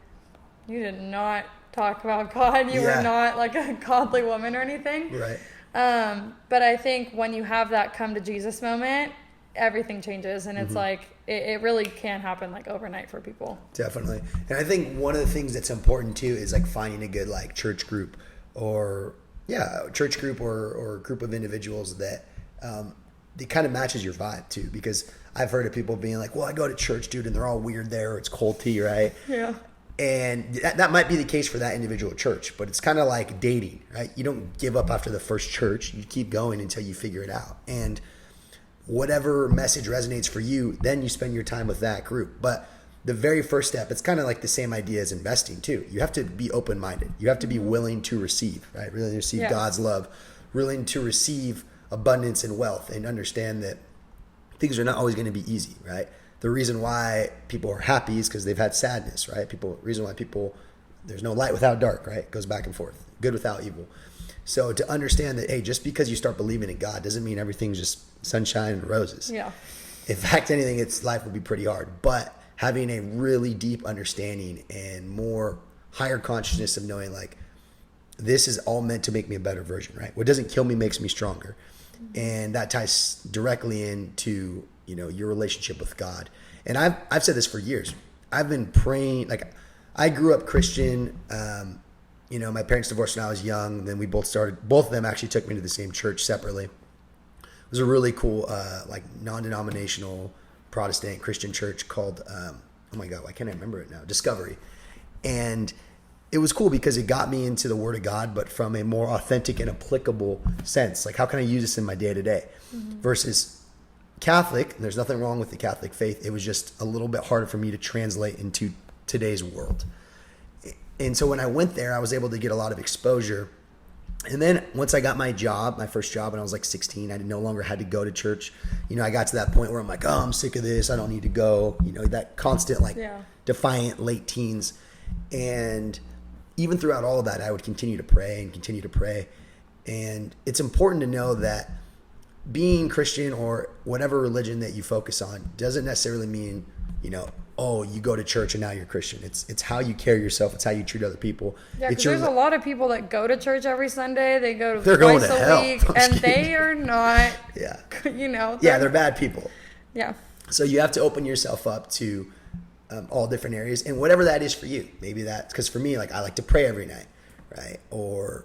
B: you did not talk about God. You were not like a godly woman or anything. Right. But I think when you have that come to Jesus moment, everything changes, and it's like, it really can happen like overnight for people.
A: Definitely. And I think one of the things that's important too is like finding a good like church group or group of individuals that it kind of matches your vibe too, because I've heard of people being like, well, I go to church, dude, and they're all weird there. It's culty, right?
B: Yeah.
A: And that might be the case for that individual church, but it's kind of like dating, right? You don't give up after the first church. You keep going until you figure it out. And whatever message resonates for you, then you spend your time with that group. But the very first step, it's kind of like the same idea as investing too. You have to be open-minded. You have to be willing to receive, right? Willing to receive God's love, willing to receive abundance and wealth, and understand that things are not always going to be easy, right? The reason why people are happy is because they've had sadness, right? Reason why there's no light without dark, right? It goes back and forth, good without evil. So to understand that, hey, just because you start believing in God doesn't mean everything's just sunshine and roses.
B: Yeah.
A: In fact, anything, life will be pretty hard. But having a really deep understanding and more higher consciousness of knowing like, this is all meant to make me a better version, right? What doesn't kill me makes me stronger. And that ties directly into, your relationship with God. And I've said this for years. I've been praying, like I grew up Christian. My parents divorced when I was young. Then we both of them actually took me to the same church separately. It was a really cool, non-denominational Protestant Christian church called, oh my God, why can't I remember it now? Discovery. And it was cool because it got me into the Word of God, but from a more authentic and applicable sense. Like, how can I use this in my day-to-day? Versus Catholic, and there's nothing wrong with the Catholic faith. It was just a little bit harder for me to translate into today's world. And so when I went there, I was able to get a lot of exposure. And then once I got my first job when I was like 16, I no longer had to go to church. I got to that point where I'm like, oh, I'm sick of this. I don't need to go. That constant defiant late teens. And even throughout all of that, I would continue to pray. And it's important to know that being Christian or whatever religion that you focus on doesn't necessarily mean, you go to church and now you're Christian. It's how you carry yourself. It's how you treat other people.
B: Yeah, because there's a lot of people that go to church every Sunday. They go
A: they're
B: twice
A: going to
B: a
A: hell.
B: week, and they are not.
A: Yeah.
B: They're
A: bad people.
B: Yeah.
A: So you have to open yourself up to all different areas, and whatever that is for you. Maybe that's because for me, like I like to pray every night, right? Or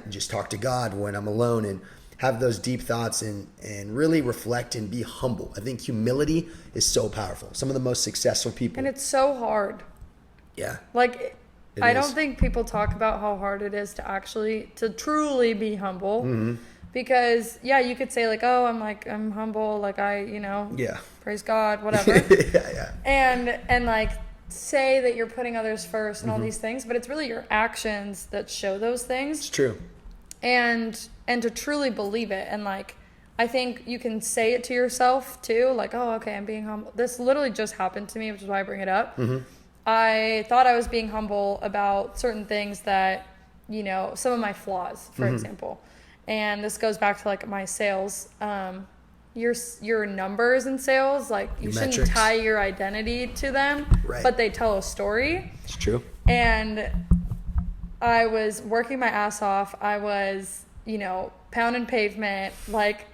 A: just talk to God when I'm alone and have those deep thoughts and really reflect and be humble. I think humility is so powerful. Some of the most successful people.
B: And it's so hard.
A: Yeah.
B: Like, I don't think people talk about how hard it is to truly be humble. Mm-hmm. Because, you could say like, oh, I'm humble. Like praise God, whatever.
A: Yeah.
B: And like say that you're putting others first and all these things, but it's really your actions that show those things.
A: It's true.
B: And to truly believe it. And like, I think you can say it to yourself too. Like, oh, okay, I'm being humble. This literally just happened to me, which is why I bring it up. Mm-hmm. I thought I was being humble about certain things that, some of my flaws, for example. And this goes back to like my sales. Your numbers in sales, like you shouldn't
A: metrics.
B: tie your identity to them,
A: right.
B: But they tell a story.
A: It's true.
B: And I was working my ass off. I was, pounding pavement, like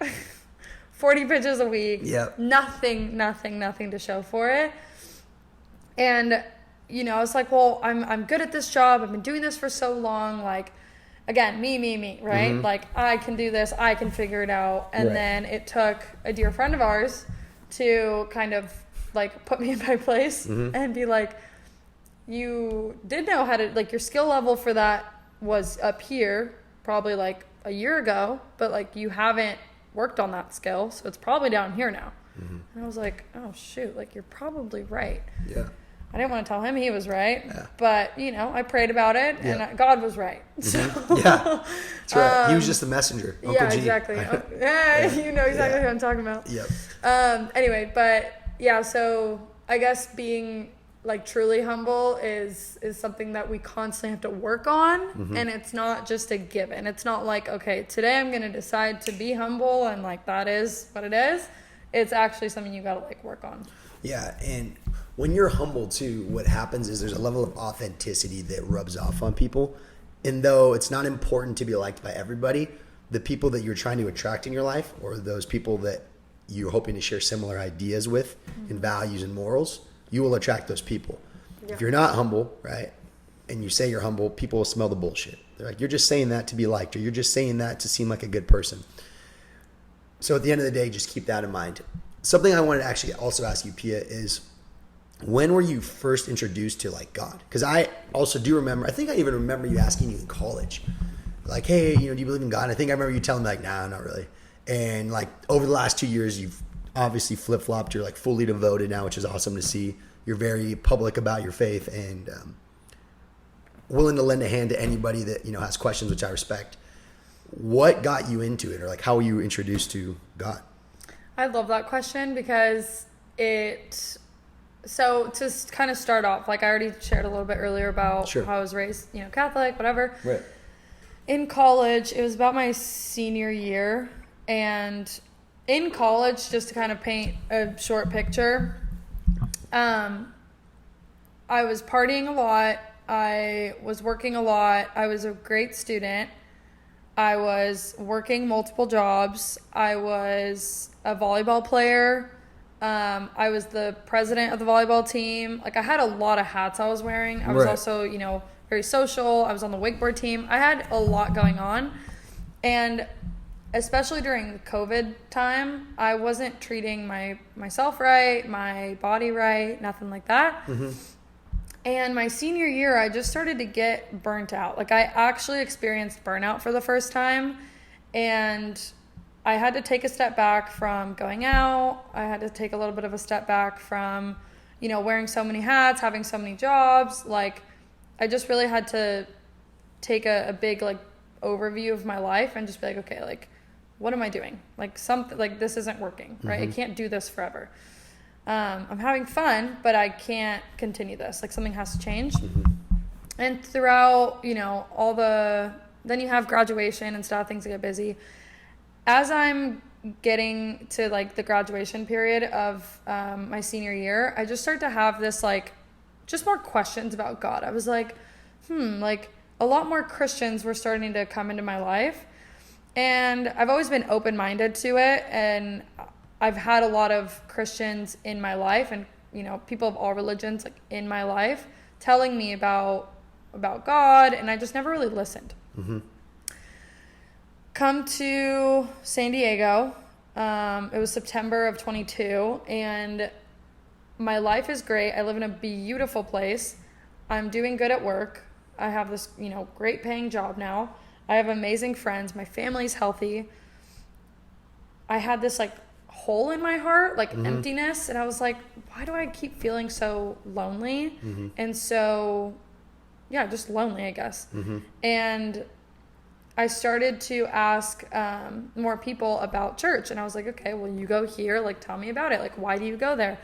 B: 40 pitches a week.
A: Yep.
B: Nothing to show for it. And, I was like, well, I'm good at this job. I've been doing this for so long. Like, again, me, right? Mm-hmm. Like, I can do this. I can figure it out. And then it took a dear friend of ours to kind of, like, put me in my place and be like, you did know how to, like, your skill level for that was up here probably, like, a year ago. But, like, you haven't worked on that skill. So it's probably down here now. Mm-hmm. And I was like, oh, shoot. Like, you're probably right.
A: Yeah.
B: I didn't want to tell him he was right,
A: yeah.
B: But, I prayed about it, and God was right. So,
A: yeah, that's right. He was just the messenger. Uncle G.
B: Exactly. You know exactly who I'm talking about.
A: Yep.
B: Anyway, so I guess being, like, truly humble is something that we constantly have to work on, and it's not just a given. It's not like, okay, today I'm going to decide to be humble, and, like, that is what it is. It's actually something you got to, like, work on.
A: Yeah, and when you're humble too, what happens is there's a level of authenticity that rubs off on people. And though it's not important to be liked by everybody, the people that you're trying to attract in your life, or those people that you're hoping to share similar ideas with and values and morals, you will attract those people. Yeah. If you're not humble, right, and you say you're humble, people will smell the bullshit. They're like, you're just saying that to be liked, or you're just saying that to seem like a good person. So at the end of the day, just keep that in mind. Something I wanted to actually also ask you, Pia, is when were you first introduced to like God? Because I also do remember, I think I even remember you asking you in college, like, hey, do you believe in God? And I think I remember you telling me like, nah, not really. And like over the last 2 years, you've obviously flip-flopped. You're like fully devoted now, which is awesome to see. You're very public about your faith and willing to lend a hand to anybody that, has questions, which I respect. What got you into it, or like how were you introduced to God?
B: I love that question because so to kind of start off, like I already shared a little bit earlier about how I was raised, Catholic, whatever.
A: Right.
B: In college, it was about my senior year. And in college, just to kind of paint a short picture, I was partying a lot. I was working a lot. I was a great student. I was working multiple jobs. I was a volleyball player. I was the president of the volleyball team. Like I had a lot of hats I was wearing. I was also, very social. I was on the wakeboard team. I had a lot going on. And especially during the COVID time, I wasn't treating myself right, my body right, nothing like that. Mm-hmm. And my senior year, I just started to get burnt out. Like I actually experienced burnout for the first time. And I had to take a step back from going out. I had to take a little bit of a step back from, wearing so many hats, having so many jobs. Like I just really had to take a big like overview of my life and just be like, okay, like what am I doing? Like something like this isn't working, right? Mm-hmm. I can't do this forever. I'm having fun, but I can't continue this. Like something has to change. Mm-hmm. And throughout, then you have graduation and stuff, things get busy. As I'm getting to like the graduation period of my senior year, I just start to have this like, just more questions about God. I was like, like a lot more Christians were starting to come into my life. And I've always been open-minded to it. And I've had a lot of Christians in my life and, people of all religions like in my life telling me about God. And I just never really listened. Mm-hmm. Come to San Diego. It was September of 22. And my life is great. I live in a beautiful place. I'm doing good at work. I have this, great paying job now. I have amazing friends. My family's healthy. I had this like hole in my heart, like mm-hmm. emptiness. And I was like, why do I keep feeling so lonely? Mm-hmm. And so, just lonely, I guess. Mm-hmm. And I started to ask more people about church. And I was like, okay, well, you go here. Like, tell me about it. Like, why do you go there?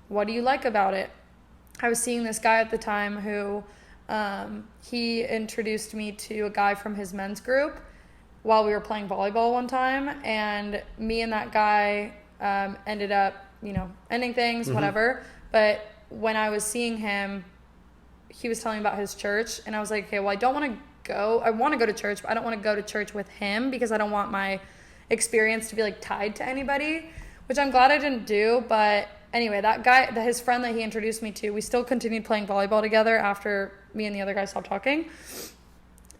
B: What do you like about it? I was seeing this guy at the time who he introduced me to a guy from his men's group while we were playing volleyball one time. And me and that guy ended up, ending things, mm-hmm. whatever. But when I was seeing him, he was telling me about his church. And I was like, okay, well, I want to go to church, but I don't want to go to church with him because I don't want my experience to be like tied to anybody, which I'm glad I didn't do. But anyway, that guy, his friend that he introduced me to, we still continued playing volleyball together after me and the other guy stopped talking.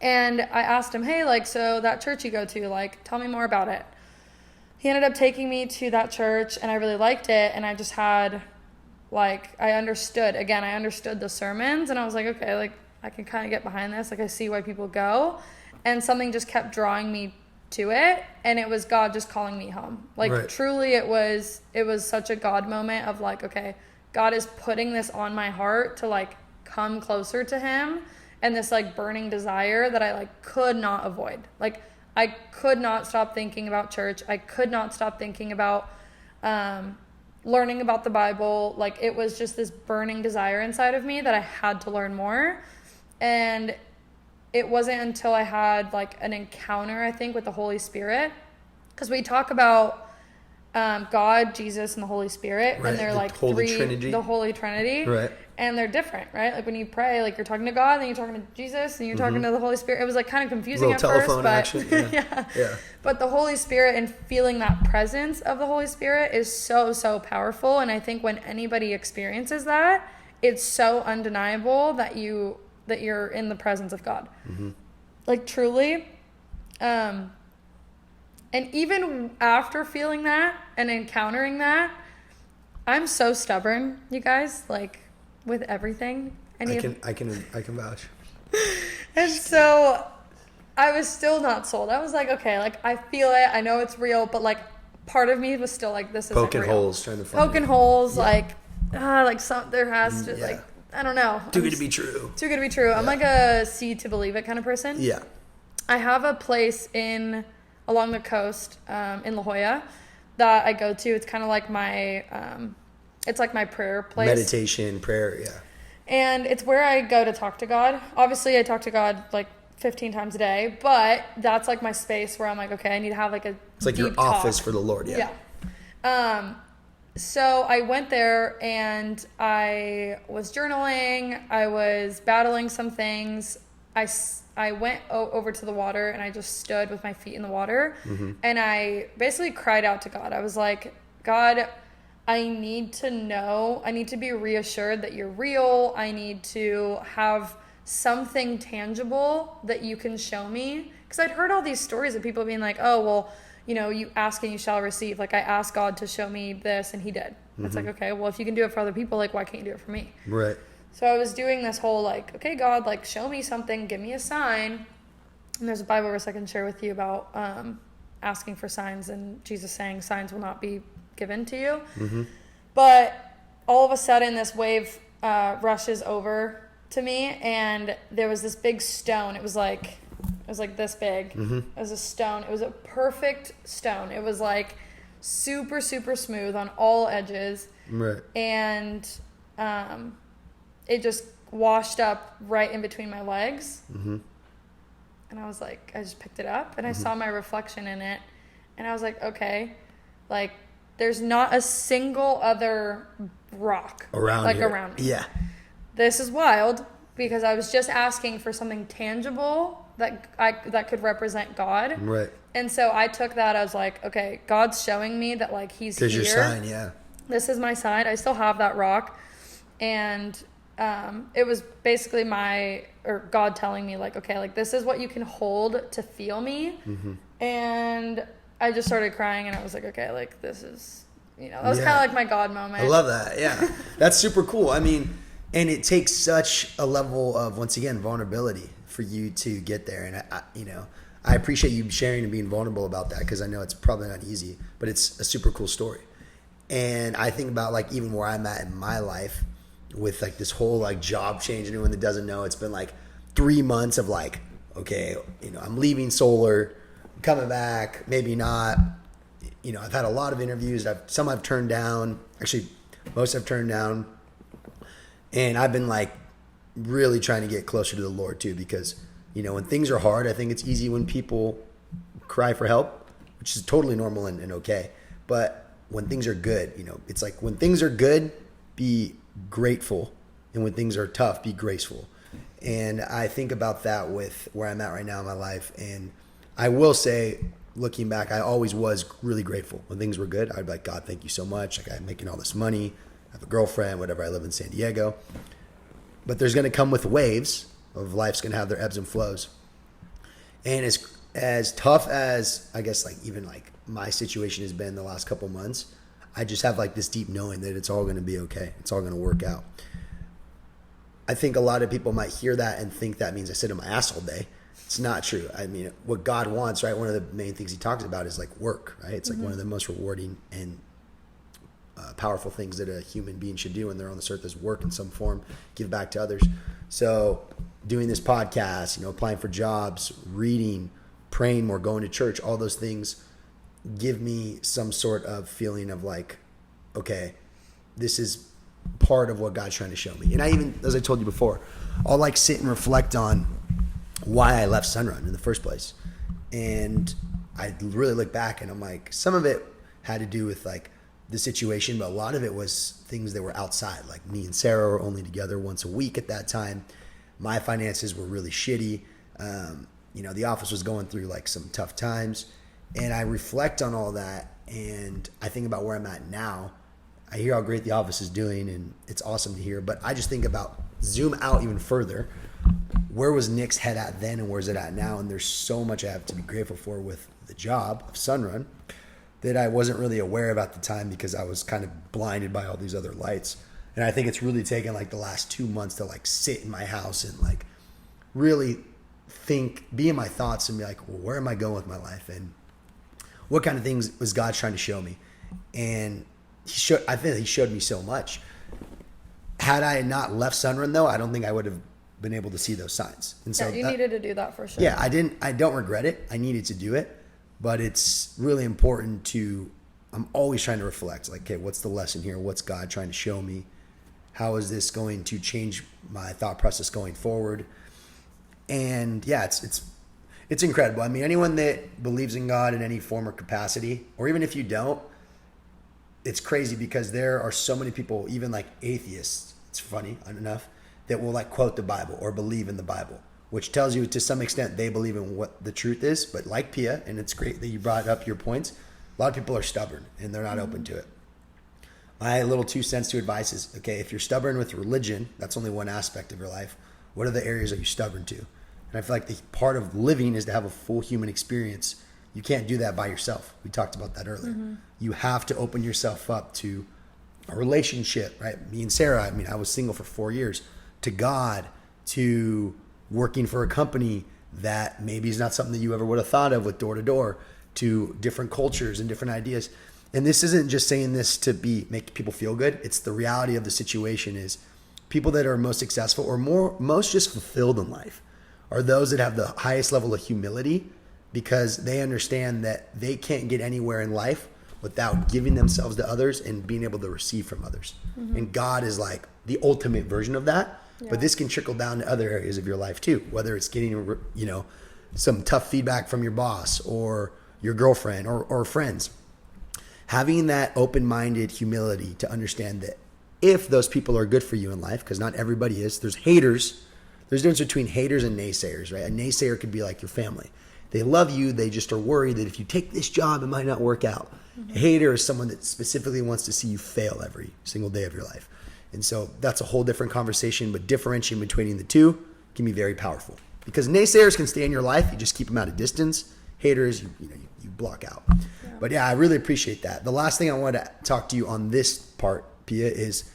B: And I asked him, hey, like, so that church you go to, like, tell me more about it. He ended up taking me to that church and I really liked it. And I just had like, I understood the sermons and I was like, okay, like I can kind of get behind this. Like I see why people go. And something just kept drawing me to it. And it was God just calling me home. Like truly it was such a God moment of like, okay, God is putting this on my heart to like come closer to him. And this like burning desire that I like could not avoid. Like I could not stop thinking about church. I could not stop thinking about learning about the Bible. Like it was just this burning desire inside of me that I had to learn more. And it wasn't until I had like an encounter, I think, with the Holy Spirit. Because we talk about God, Jesus, and the Holy Spirit,
A: Right.
B: and they're
A: The
B: like
A: Holy
B: three,
A: Trinity.
B: the Holy Trinity,
A: Right.
B: and they're different, right? Like when you pray, like you're talking to God, then you're talking to Jesus, and you're talking to the Holy Spirit. It was like kind of confusing
A: Little
B: at first,
A: telephone
B: but
A: action, yeah. Yeah.
B: But the Holy Spirit and feeling that presence of the Holy Spirit is so, so powerful. And I think when anybody experiences that, it's so undeniable that you're in the presence of God. Like truly. And even after feeling that and encountering that, I'm so stubborn, you guys, like with everything. And
A: I can vouch.
B: And so I was still not sold. I was like, okay, like I feel it. I know it's real, but like part of me was still like, this isn't
A: Poking
B: real.
A: holes, trying to find
B: Poking
A: it.
B: holes,
A: Yeah.
B: like some there has to like I don't know.
A: Too good to be true.
B: Too good to be true. I'm like a see to believe it kind of person.
A: Yeah.
B: I have a place along the coast in La Jolla that I go to. It's kind of like my it's like my prayer place.
A: Meditation, prayer, yeah.
B: And it's where I go to talk to God. Obviously, I talk to God like 15 times a day, but that's like my space where I'm like, okay, I need to have like a
A: It's like
B: deep
A: your
B: talk.
A: office for the Lord, yeah.
B: Yeah. So I went there and I was journaling. I was battling some things. I went over to the water and I just stood with my feet in the water. And I basically cried out to God. I was like, God, I need to know. I need to be reassured that you're real. I need to have something tangible that you can show me. Because I'd heard all these stories of people being like, oh, well, you know, you ask and you shall receive. Like I asked God to show me this and he did. It's like, okay, well, if you can do it for other people, like why can't you do it for me?
A: Right.
B: So I was doing this whole like, okay, God, like show me something, give me a sign. And there's a Bible verse I can share with you about asking for signs and Jesus saying signs will not be given to you. But all of a sudden this wave rushes over to me and there was this big stone. It was like this big. It was a stone. It was a perfect stone. It was like super, super smooth on all edges.
A: Right.
B: And it just washed up right in between my legs. And I was like, I just picked it up and I saw my reflection in it. And I was like, okay, like there's not a single other rock
A: Around
B: like
A: here.
B: around me.
A: Yeah.
B: This is wild because I was just asking for something tangible that could represent God.
A: Right.
B: And so I took that as like, okay, God's showing me that like he's here.
A: There's your sign, yeah.
B: This is my sign. I still have that rock. And it was basically God telling me like, okay, like this is what you can hold to feel me. And I just started crying and I was like, okay, like this is, that was kind of like my God moment.
A: I love that. Yeah. That's super cool. I mean, and it takes such a level of, once again, vulnerability for you to get there. And I appreciate you sharing and being vulnerable about that because I know it's probably not easy, but it's a super cool story. And I think about like even where I'm at in my life with like this whole like job change. Anyone that doesn't know, it's been like 3 months of like, okay, I'm leaving solar, I'm coming back, maybe not. I've had a lot of interviews. Some I've turned down. Actually, most I've turned down. And I've been like really trying to get closer to the Lord too, because when things are hard, I think it's easy when people cry for help, which is totally normal and okay. But when things are good, it's like when things are good, be grateful, and when things are tough, be graceful. And I think about that with where I'm at right now in my life. And I will say, looking back, I always was really grateful. When things were good, I'd be like, God, thank you so much. Like I'm making all this money. I have a girlfriend, whatever. I live in San Diego. But there's going to come with waves of life's going to have their ebbs and flows. And as tough as, I guess, like even like my situation has been the last couple months, I just have like this deep knowing that it's all going to be okay. It's all going to work out. I think a lot of people might hear that and think that means I sit on my ass all day. It's not true. I mean, what God wants, right? One of the main things he talks about is like work, right? It's like one of the most rewarding and powerful things that a human being should do when they're on this earth is work in some form, give back to others. So doing this podcast, applying for jobs, reading, praying more, going to church, all those things give me some sort of feeling of like, okay, this is part of what God's trying to show me. And I even, as I told you before, I'll like sit and reflect on why I left Sunrun in the first place. And I really look back and I'm like, some of it had to do with like the situation, but a lot of it was things that were outside. Like me and Sarah were only together once a week at that time. My finances were really shitty. The office was going through like some tough times, and I reflect on all that, and I think about where I'm at now. I hear how great the office is doing, and it's awesome to hear, but I just think about zoom out even further. Where was Nick's head at then, and where's it at now? And there's so much I have to be grateful for with the job of Sunrun that I wasn't really aware of at the time because I was kind of blinded by all these other lights. And I think it's really taken like the last 2 months to like sit in my house and like really be in my thoughts and be like, well, where am I going with my life? And what kind of things was God trying to show me? And I think he showed me so much. Had I not left Sunrun though, I don't think I would have been able to see those signs. And so
B: you needed to do that for sure.
A: Yeah, I don't regret it. I needed to do it, but it's really important I'm always trying to reflect like, okay, what's the lesson here? What's God trying to show me? How is this going to change my thought process going forward? And yeah, it's incredible. I mean, anyone that believes in God in any form or capacity, or even if you don't, it's crazy because there are so many people, even like atheists, it's funny enough, that will like quote the Bible or believe in the Bible, which tells you to some extent they believe in what the truth is. But like Pia, and it's great that you brought up your points, a lot of people are stubborn and they're not open to it. My little 2 cents to advice is, okay, if you're stubborn with religion, that's only one aspect of your life. What are the areas are you stubborn to? And I feel like the part of living is to have a full human experience. You can't do that by yourself. We talked about that earlier. Mm-hmm. You have to open yourself up to a relationship, right? Me and Sarah, I mean, I was single for 4 years, to God, to working for a company that maybe is not something that you ever would have thought of with door to door, to different cultures and different ideas. And this isn't just saying this to make people feel good. It's the reality of the situation is people that are most successful or most just fulfilled in life are those that have the highest level of humility because they understand that they can't get anywhere in life without giving themselves to others and being able to receive from others. Mm-hmm. And God is like the ultimate version of that. Yeah. But this can trickle down to other areas of your life too, whether it's getting, some tough feedback from your boss or your girlfriend or friends. Having that open-minded humility to understand that if those people are good for you in life, because not everybody is, there's haters. There's a difference between haters and naysayers, right? A naysayer could be like your family. They love you. They just are worried that if you take this job, it might not work out. Mm-hmm. A hater is someone that specifically wants to see you fail every single day of your life. And so that's a whole different conversation, but differentiating between the two can be very powerful. Because naysayers can stay in your life. You just keep them at a distance. Haters, you block out. Yeah. But yeah, I really appreciate that. The last thing I want to talk to you on this part, Pia, is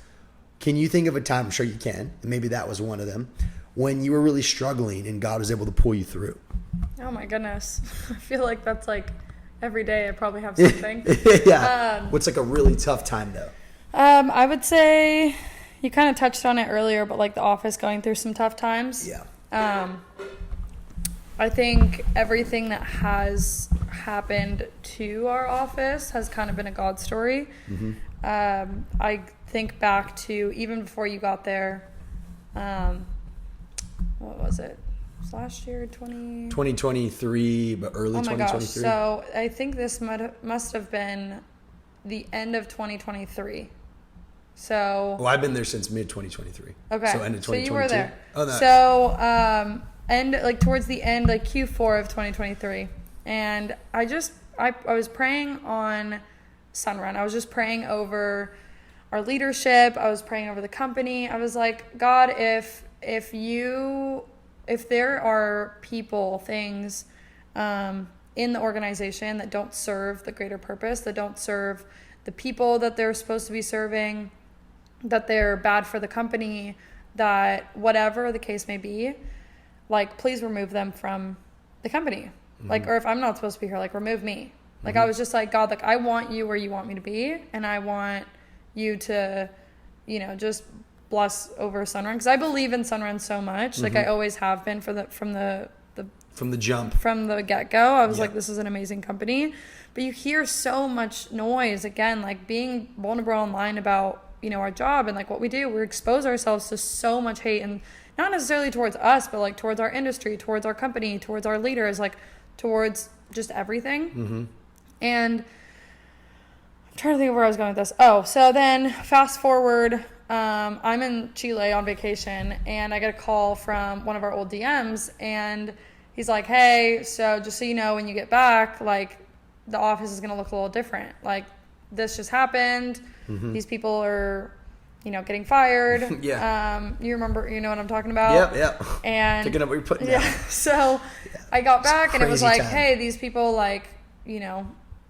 A: can you think of a time, I'm sure you can, and maybe that was one of them, when you were really struggling and God was able to pull you through?
B: Oh my goodness. I feel like that's like every day I probably have something.
A: Yeah. What's like a really tough time though?
B: I would say you kind of touched on it earlier, but like the office going through some tough times.
A: Yeah.
B: I think everything that has happened to our office has kind of been a God story. Mm-hmm. I think back to even before you got there, what was it? It was last year,
A: 2023, but early 2023.
B: Gosh. So I think this must have been the end of 2023. So.
A: Well, I've been there since mid 2023.
B: Okay.
A: So end of 2022.
B: So you were there.
A: Oh, nice.
B: So, towards the end, like Q4 of 2023. And I was praying on Sunrun. I was just praying over our leadership. I was praying over the company. I was like, God, if there are people, things, in the organization that don't serve the greater purpose, that don't serve the people that they're supposed to be serving, that they're bad for the company, that whatever the case may be, like, please remove them from the company. Mm-hmm. Like, or if I'm not supposed to be here, like, remove me. Like, I was just like, God, like, I want you where you want me to be, and I want you to, just bless over Sunrun, because I believe in Sunrun so much. Like, I always have been from the jump, from the get-go. I was like, this is an amazing company. But you hear so much noise, again, like being vulnerable online about, our job and like what we do. We expose ourselves to so much hate, and not necessarily towards us, but like towards our industry, towards our company, towards our leaders, like towards just everything. Mm-hmm. And I'm trying to think of where I was going with this. Oh, so then fast forward, I'm in Chile on vacation, and I get a call from one of our old DMs, and he's like, hey, so just so you know, when you get back, like, the office is going to look a little different. Like, this just happened. These people are, getting fired.
A: Yeah.
B: You remember, you know what I'm talking about?
A: Yep.
B: And
A: picking up what you're putting down.
B: So I got back, and it was
A: crazy
B: like,
A: time.
B: hey, these people, like,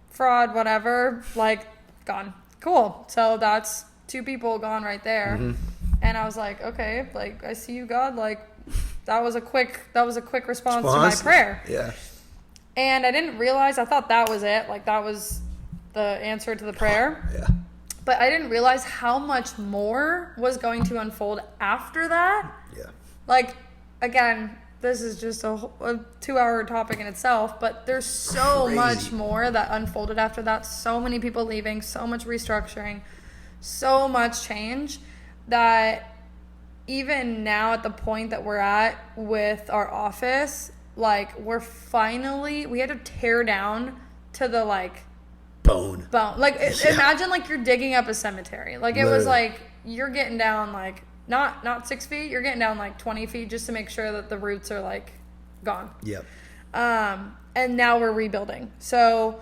B: fraud, whatever, like, gone. Cool. So that's 2 people gone right there. And I was like, okay, like, I see you, God. Like, that was a quick response to my prayer.
A: Yeah.
B: And I didn't realize, I thought that was it. Like, that was the answer to the prayer.
A: Yeah.
B: But I didn't realize how much more was going to unfold after that.
A: Yeah.
B: Like, again, this is just a 2-hour topic in itself, but there's so much more that unfolded after that. So many people leaving, so much restructuring, so much change that even now at the point that we're at with our office, like, we had to tear down to the, like,
A: bone.
B: Like, imagine, like, you're digging up a cemetery. Like, it was like, you're getting down, like, not 6 feet, you're getting down, like, 20 feet just to make sure that the roots are, like, gone.
A: Yep.
B: And now we're rebuilding. So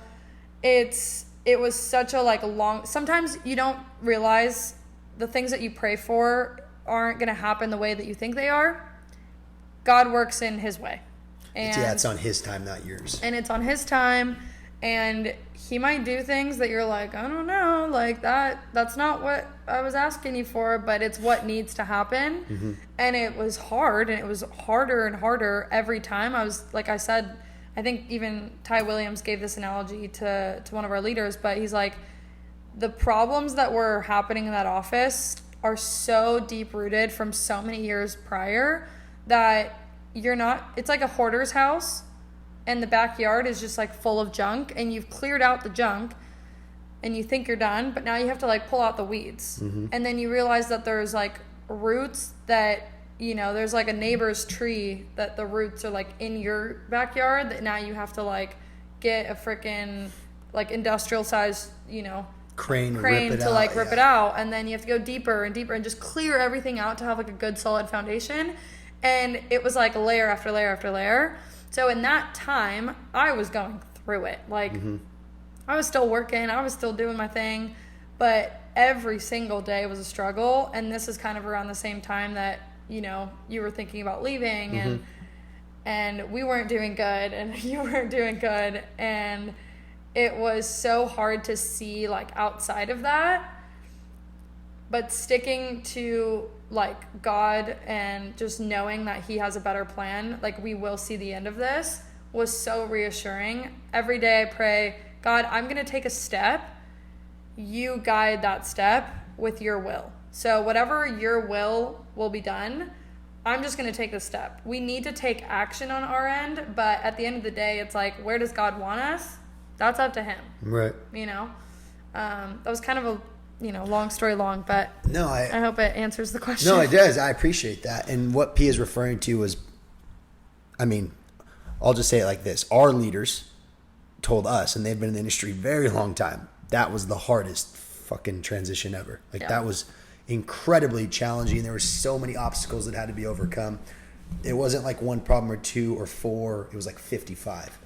B: it was such a, like, long, sometimes you don't realize the things that you pray for aren't going to happen the way that you think they are. God works in his way. And
A: it's on his time, not yours.
B: And it's on his time, and he might do things that you're like, I don't know, like, that's not what I was asking you for, but it's what needs to happen. And it was hard, and it was harder and harder every time. I was, like I said, I think even Ty Williams gave this analogy to one of our leaders, but he's like, the problems that were happening in that office are so deep rooted from so many years prior that it's like a hoarder's house, and the backyard is just, like, full of junk, and you've cleared out the junk, and you think you're done, but now you have to, like, pull out the weeds. And then you realize that there's, like, roots that, there's, like, a neighbor's tree that the roots are, like, in your backyard, that now you have to, like, get a freaking, like, industrial size,
A: crane
B: to
A: out,
B: like rip it out, and then you have to go deeper and deeper and just clear everything out to have, like, a good solid foundation. And it was, like, layer after layer after layer. So in that time, I was going through it. Like, I was still working, I was still doing my thing, but every single day was a struggle. And this is kind of around the same time that, you were thinking about leaving, and we weren't doing good, and you weren't doing good, and it was so hard to see, like, outside of that. But sticking to, like, God and just knowing that he has a better plan, like, we will see the end of this, was so reassuring. Every day I pray, God, I'm going to take a step. You guide that step with your will. So whatever your will be done, I'm just going to take the step. We need to take action on our end, but at the end of the day, it's like, where does God want us? That's up to him.
A: Right.
B: That was kind of a, long story long, but
A: no, I
B: hope it answers the question.
A: No, it does. I appreciate that. And what P is referring to was, I'll just say it like this. Our leaders told us, and they've been in the industry a very long time, that was the hardest fucking transition ever. Like, that was incredibly challenging. There were so many obstacles that had to be overcome. It wasn't like one problem or 2 or 4. It was like 55.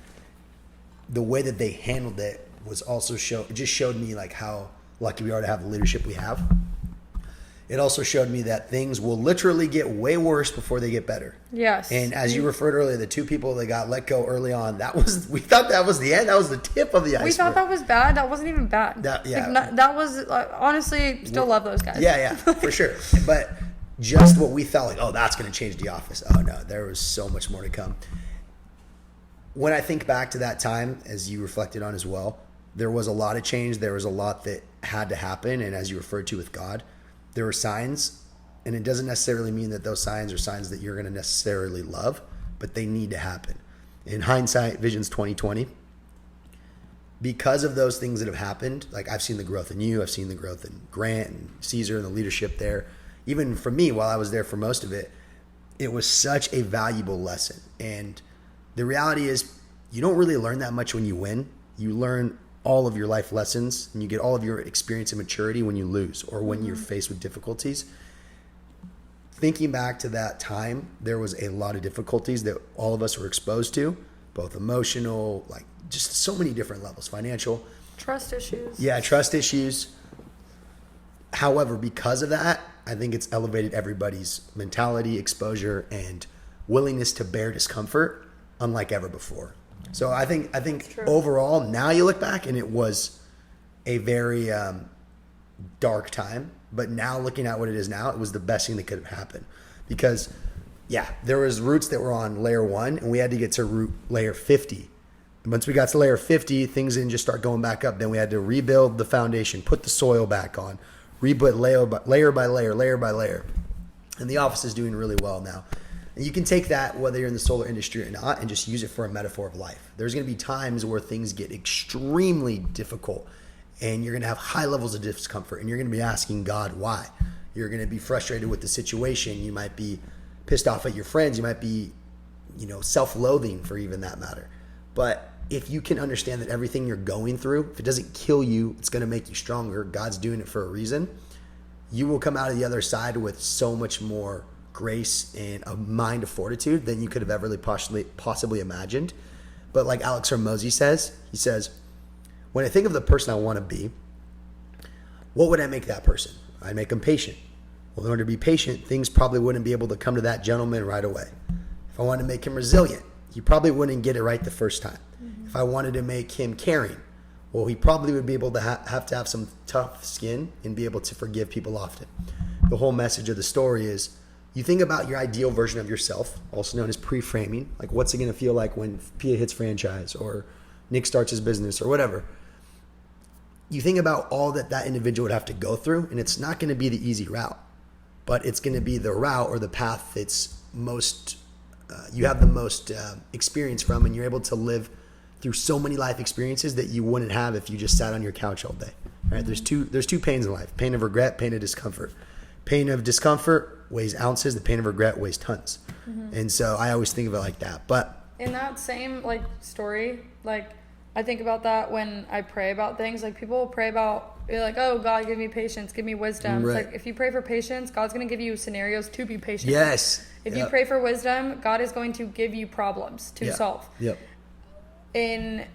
A: The way that they handled it was also it just showed me, like, how lucky we are to have the leadership we have. It also showed me that things will literally get way worse before they get better.
B: Yes.
A: And as you referred earlier, the 2 people that got let go early on, we thought that was the end. That was the tip of the iceberg.
B: We thought that was bad. That wasn't even bad. That was, honestly, still love those guys.
A: Yeah, for sure. But just what we thought, like, oh, that's going to change the office. Oh, no, there was so much more to come. When I think back to that time, as you reflected on as well, there was a lot of change. There was a lot that had to happen. And as you referred to with God, there were signs. And it doesn't necessarily mean that those signs are signs that you're going to necessarily love, but they need to happen. In hindsight, Vision's 2020. Because of those things that have happened, like, I've seen the growth in you, I've seen the growth in Grant and Caesar and the leadership there. Even for me, while I was there for most of it, it was such a valuable lesson. And the reality is, you don't really learn that much when you win. You learn all of your life lessons and you get all of your experience and maturity when you lose or when you're faced with difficulties. Thinking back to that time, there was a lot of difficulties that all of us were exposed to, both emotional, like just so many different levels, financial.
B: Trust issues.
A: Yeah, trust issues. However, because of that, I think it's elevated everybody's mentality, exposure, and willingness to bear discomfort unlike ever before. So I think overall, now you look back and it was a very dark time. But now looking at what it is now, it was the best thing that could have happened. Because, yeah, there was roots that were on layer 1 and we had to get to root layer 50. And once we got to layer 50, things didn't just start going back up. Then we had to rebuild the foundation, put the soil back on, rebuild layer by layer. And the office is doing really well now. And you can take that, whether you're in the solar industry or not, and just use it for a metaphor of life. There's going to be times where things get extremely difficult and you're going to have high levels of discomfort and you're going to be asking God why. You're going to be frustrated with the situation. You might be pissed off at your friends. You might be, self-loathing for even that matter. But if you can understand that everything you're going through, if it doesn't kill you, it's going to make you stronger. God's doing it for a reason. You will come out of the other side with so much more grace and a mind of fortitude than you could have ever possibly imagined. But like Alex Hormozy says, he says, when I think of the person I want to be, what would I make that person? I'd make him patient. Well, in order to be patient, things probably wouldn't be able to come to that gentleman right away. If I wanted to make him resilient, he probably wouldn't get it right the first time. Mm-hmm. If I wanted to make him caring, well, he probably would be able to have to have some tough skin and be able to forgive people often. The whole message of the story is you think about your ideal version of yourself, also known as pre-framing, like what's it going to feel like when Pia hits franchise or Nick starts his business or whatever. You think about all that individual would have to go through, and it's not going to be the easy route, but it's going to be the route or the path that's most you have the most experience from, and you're able to live through so many life experiences that you wouldn't have if you just sat on your couch all day. Right? Mm-hmm. There's two pains in life: pain of regret, pain of discomfort. Pain of discomfort weighs ounces. The pain of regret weighs tons. Mm-hmm. And so I always think of it like that. But
B: in that same story, I think about that when I pray about things. People will pray about, you're like, oh, God, give me patience, give me wisdom. Right. It's if you pray for patience, God's going to give you scenarios to be patient.
A: Yes.
B: If you pray for wisdom, God is going to give you problems to solve.
A: Yep.
B: In,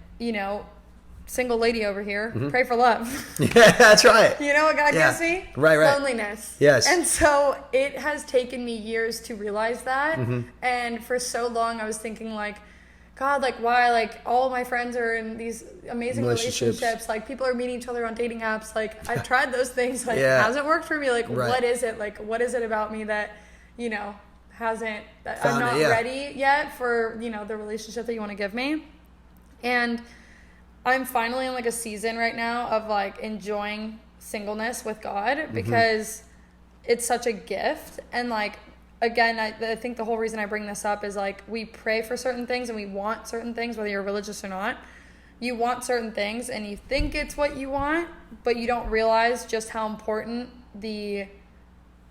B: single lady over here, pray for love.
A: Yeah, that's right.
B: You know what God gives me?
A: Right.
B: Loneliness.
A: Yes.
B: And so it has taken me years to realize that. Mm-hmm. And for so long I was thinking God, why? All of my friends are in these amazing relationships. People are meeting each other on dating apps. I've tried those things. It hasn't worked for me. Right. What is it? What is it about me that, hasn't, that I'm not ready yet for, the relationship that you want to give me? And I'm finally in a season right now of enjoying singleness with God because it's such a gift. And again, I think the whole reason I bring this up is we pray for certain things and we want certain things, whether you're religious or not. You want certain things and you think it's what you want, but you don't realize just how important the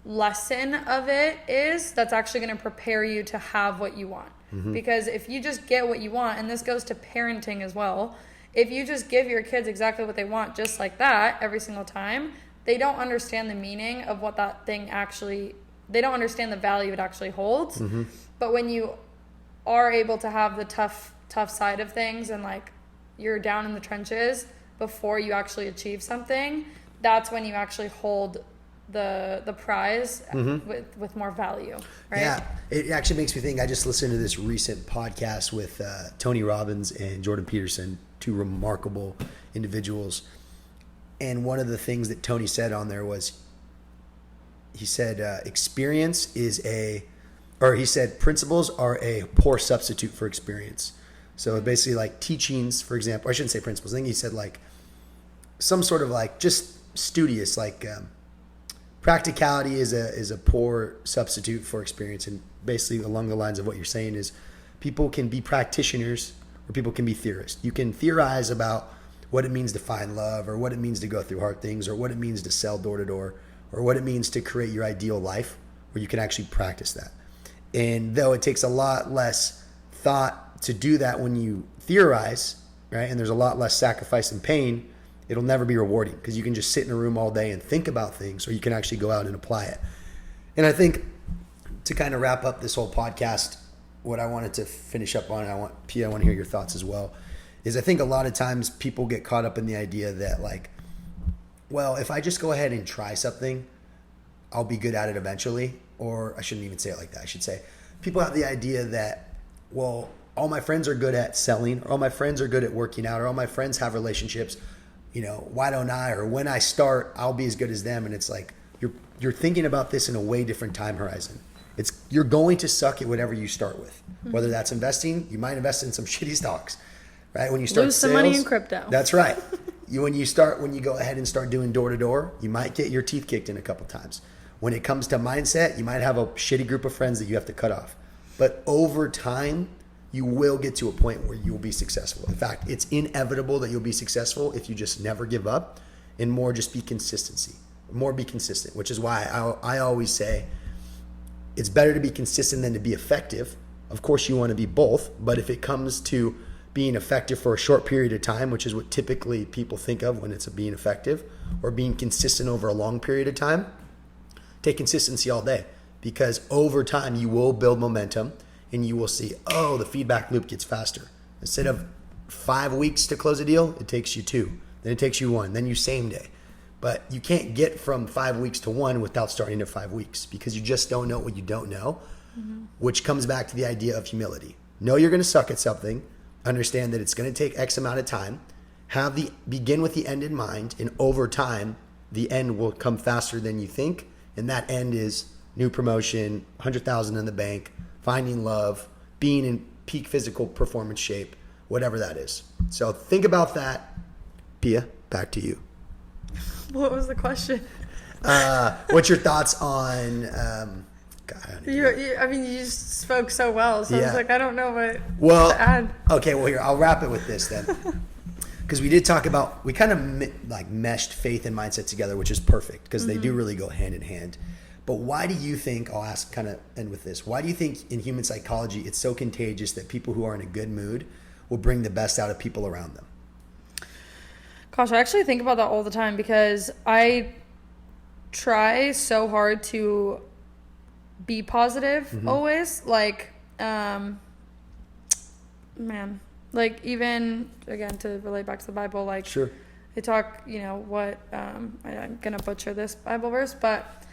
B: lesson of it is that's actually going to prepare you to have what you want. Mm-hmm. Because if you just get what you want, and this goes to parenting as well, if you just give your kids exactly what they want just like that every single time, they don't understand the meaning of what that thing actually, they don't understand the value it actually holds. Mm-hmm. But when you are able to have the tough side of things and you're down in the trenches before you actually achieve something, that's when you actually hold the prize with more value, right?
A: Yeah, it actually makes me think. I just listened to this recent podcast with Tony Robbins and Jordan Peterson, two remarkable individuals. And one of the things that Tony said on there was, he said, experience is he said principles are a poor substitute for experience. So basically teachings, for example, I shouldn't say principles. I think he said some sort of just studious, practicality is a poor substitute for experience. And basically along the lines of what you're saying is people can be practitioners or people can be theorists. You can theorize about what it means to find love or what it means to go through hard things or what it means to sell door to door or what it means to create your ideal life where you can actually practice that. And though it takes a lot less thought to do that when you theorize, right? And there's a lot less sacrifice and pain. It'll never be rewarding because you can just sit in a room all day and think about things, or you can actually go out and apply it. And I think to kind of wrap up this whole podcast, what I wanted to finish up on, and Pia, I want to hear your thoughts as well, is I think a lot of times people get caught up in the idea that like, well, if I just go ahead and try something, I'll be good at it eventually. Or I shouldn't even say it like that. I should say people have the idea that, well, all my friends are good at selling, or all my friends are good at working out, or all my friends have relationships. You know, why don't I? Or when I start, I'll be as good as them. And it's like you're thinking about this in a way different time horizon. You're going to suck at whatever you start with. Whether that's investing, you might invest in some shitty stocks, right? When you start
B: lose
A: sales,
B: some money in crypto.
A: That's right. When you go ahead and start doing door to door, you might get your teeth kicked in a couple times. When it comes to mindset, you might have a shitty group of friends that you have to cut off. But over time, you will get to a point where you will be successful. In fact, it's inevitable that you'll be successful if you just never give up and more just be consistent, which is why I always say it's better to be consistent than to be effective. Of course, you want to be both, but if it comes to being effective for a short period of time, which is what typically people think of when it's being effective, or being consistent over a long period of time, take consistency all day, because over time you will build momentum and you will see, oh, the feedback loop gets faster. Instead of 5 weeks to close a deal, it takes you 2, then it takes you 1, then you same day. But you can't get from 5 weeks to 1 without starting at 5 weeks, because you just don't know what you don't know, which comes back to the idea of humility. Know you're going to suck at something, understand that it's going to take X amount of time, begin with the end in mind, and over time, the end will come faster than you think. And that end is new promotion, 100,000 in the bank, finding love, being in peak physical performance shape, whatever that is. So think about that. Pia, back to you.
B: What was the question?
A: What's your thoughts on?
B: You just spoke so well, so I was like, I don't know what to add.
A: Okay, well here, I'll wrap it with this then. Because we did talk about, we kind of meshed faith and mindset together, which is perfect because they do really go hand in hand. But why do you think, I'll ask, kind of end with this, why do you think in human psychology it's so contagious that people who are in a good mood will bring the best out of people around them?
B: Gosh, I actually think about that all the time because I try so hard to be positive always. Like, like even, again, to relate back to the Bible, like
A: sure.
B: They talk, what, I'm going to butcher this Bible verse, but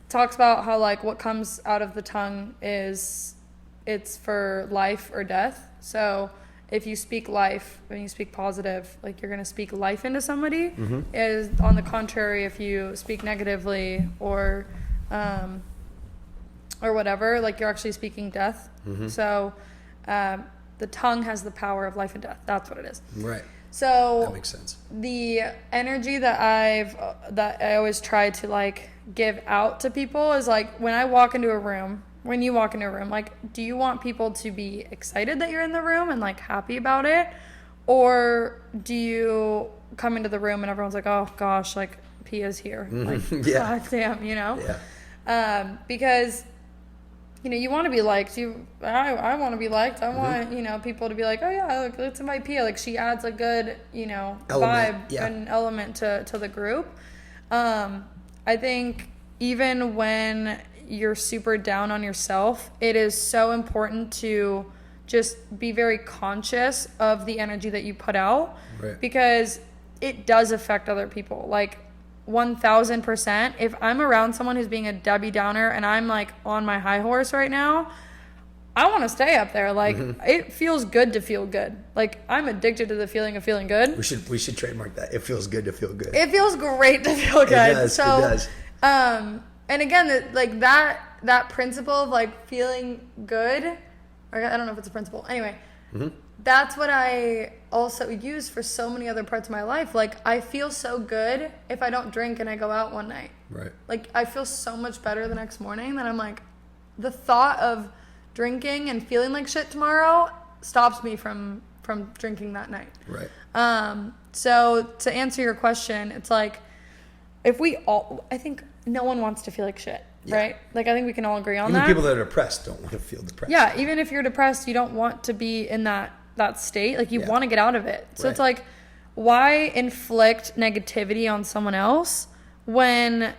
B: it talks about how like what comes out of the tongue it's for life or death. So if you speak life, when you speak positive, like you're going to speak life into somebody, is on the contrary, if you speak negatively or whatever, like you're actually speaking death. So, the tongue has the power of life and death. That's what it is. Right. So
A: that makes sense.
B: The energy that I always try to like give out to people is like when you walk into a room, like, do you want people to be excited that you're in the room and like happy about it? Or do you come into the room and everyone's like, oh gosh, like Pia's here. Like, God damn, Yeah. Because you want to be liked. I want to be liked. I want, people to be like, oh yeah, let's invite Pia. Like she adds a good, vibe and element to the group. I think even when you're super down on yourself, it is so important to just be very conscious of the energy that you put out, because it does affect other people. Like 1000%. If I'm around someone who's being a Debbie Downer and I'm like on my high horse right now, I want to stay up there. Like it feels good to feel good. Like I'm addicted to the feeling of feeling good.
A: We should trademark that. It feels good to feel good.
B: It feels great to feel good. It does. So, it does. And again, like that principle of like feeling good, or I don't know if it's a principle. Anyway, that's what I also use for so many other parts of my life. Like I feel so good if I don't drink and I go out one night. Right. Like I feel so much better the next morning that I'm like, the thought of drinking and feeling like shit tomorrow stops me from drinking that night. Right. So to answer your question, it's like I think no one wants to feel like shit. Yeah. Right? Like I think we can all agree on that.
A: Even people that are depressed don't want to feel depressed.
B: Yeah, even if you're depressed, you don't want to be in that that state. Like, you
A: Yeah.
B: want to get out of it. So
A: Right.
B: it's like, why inflict negativity on someone else when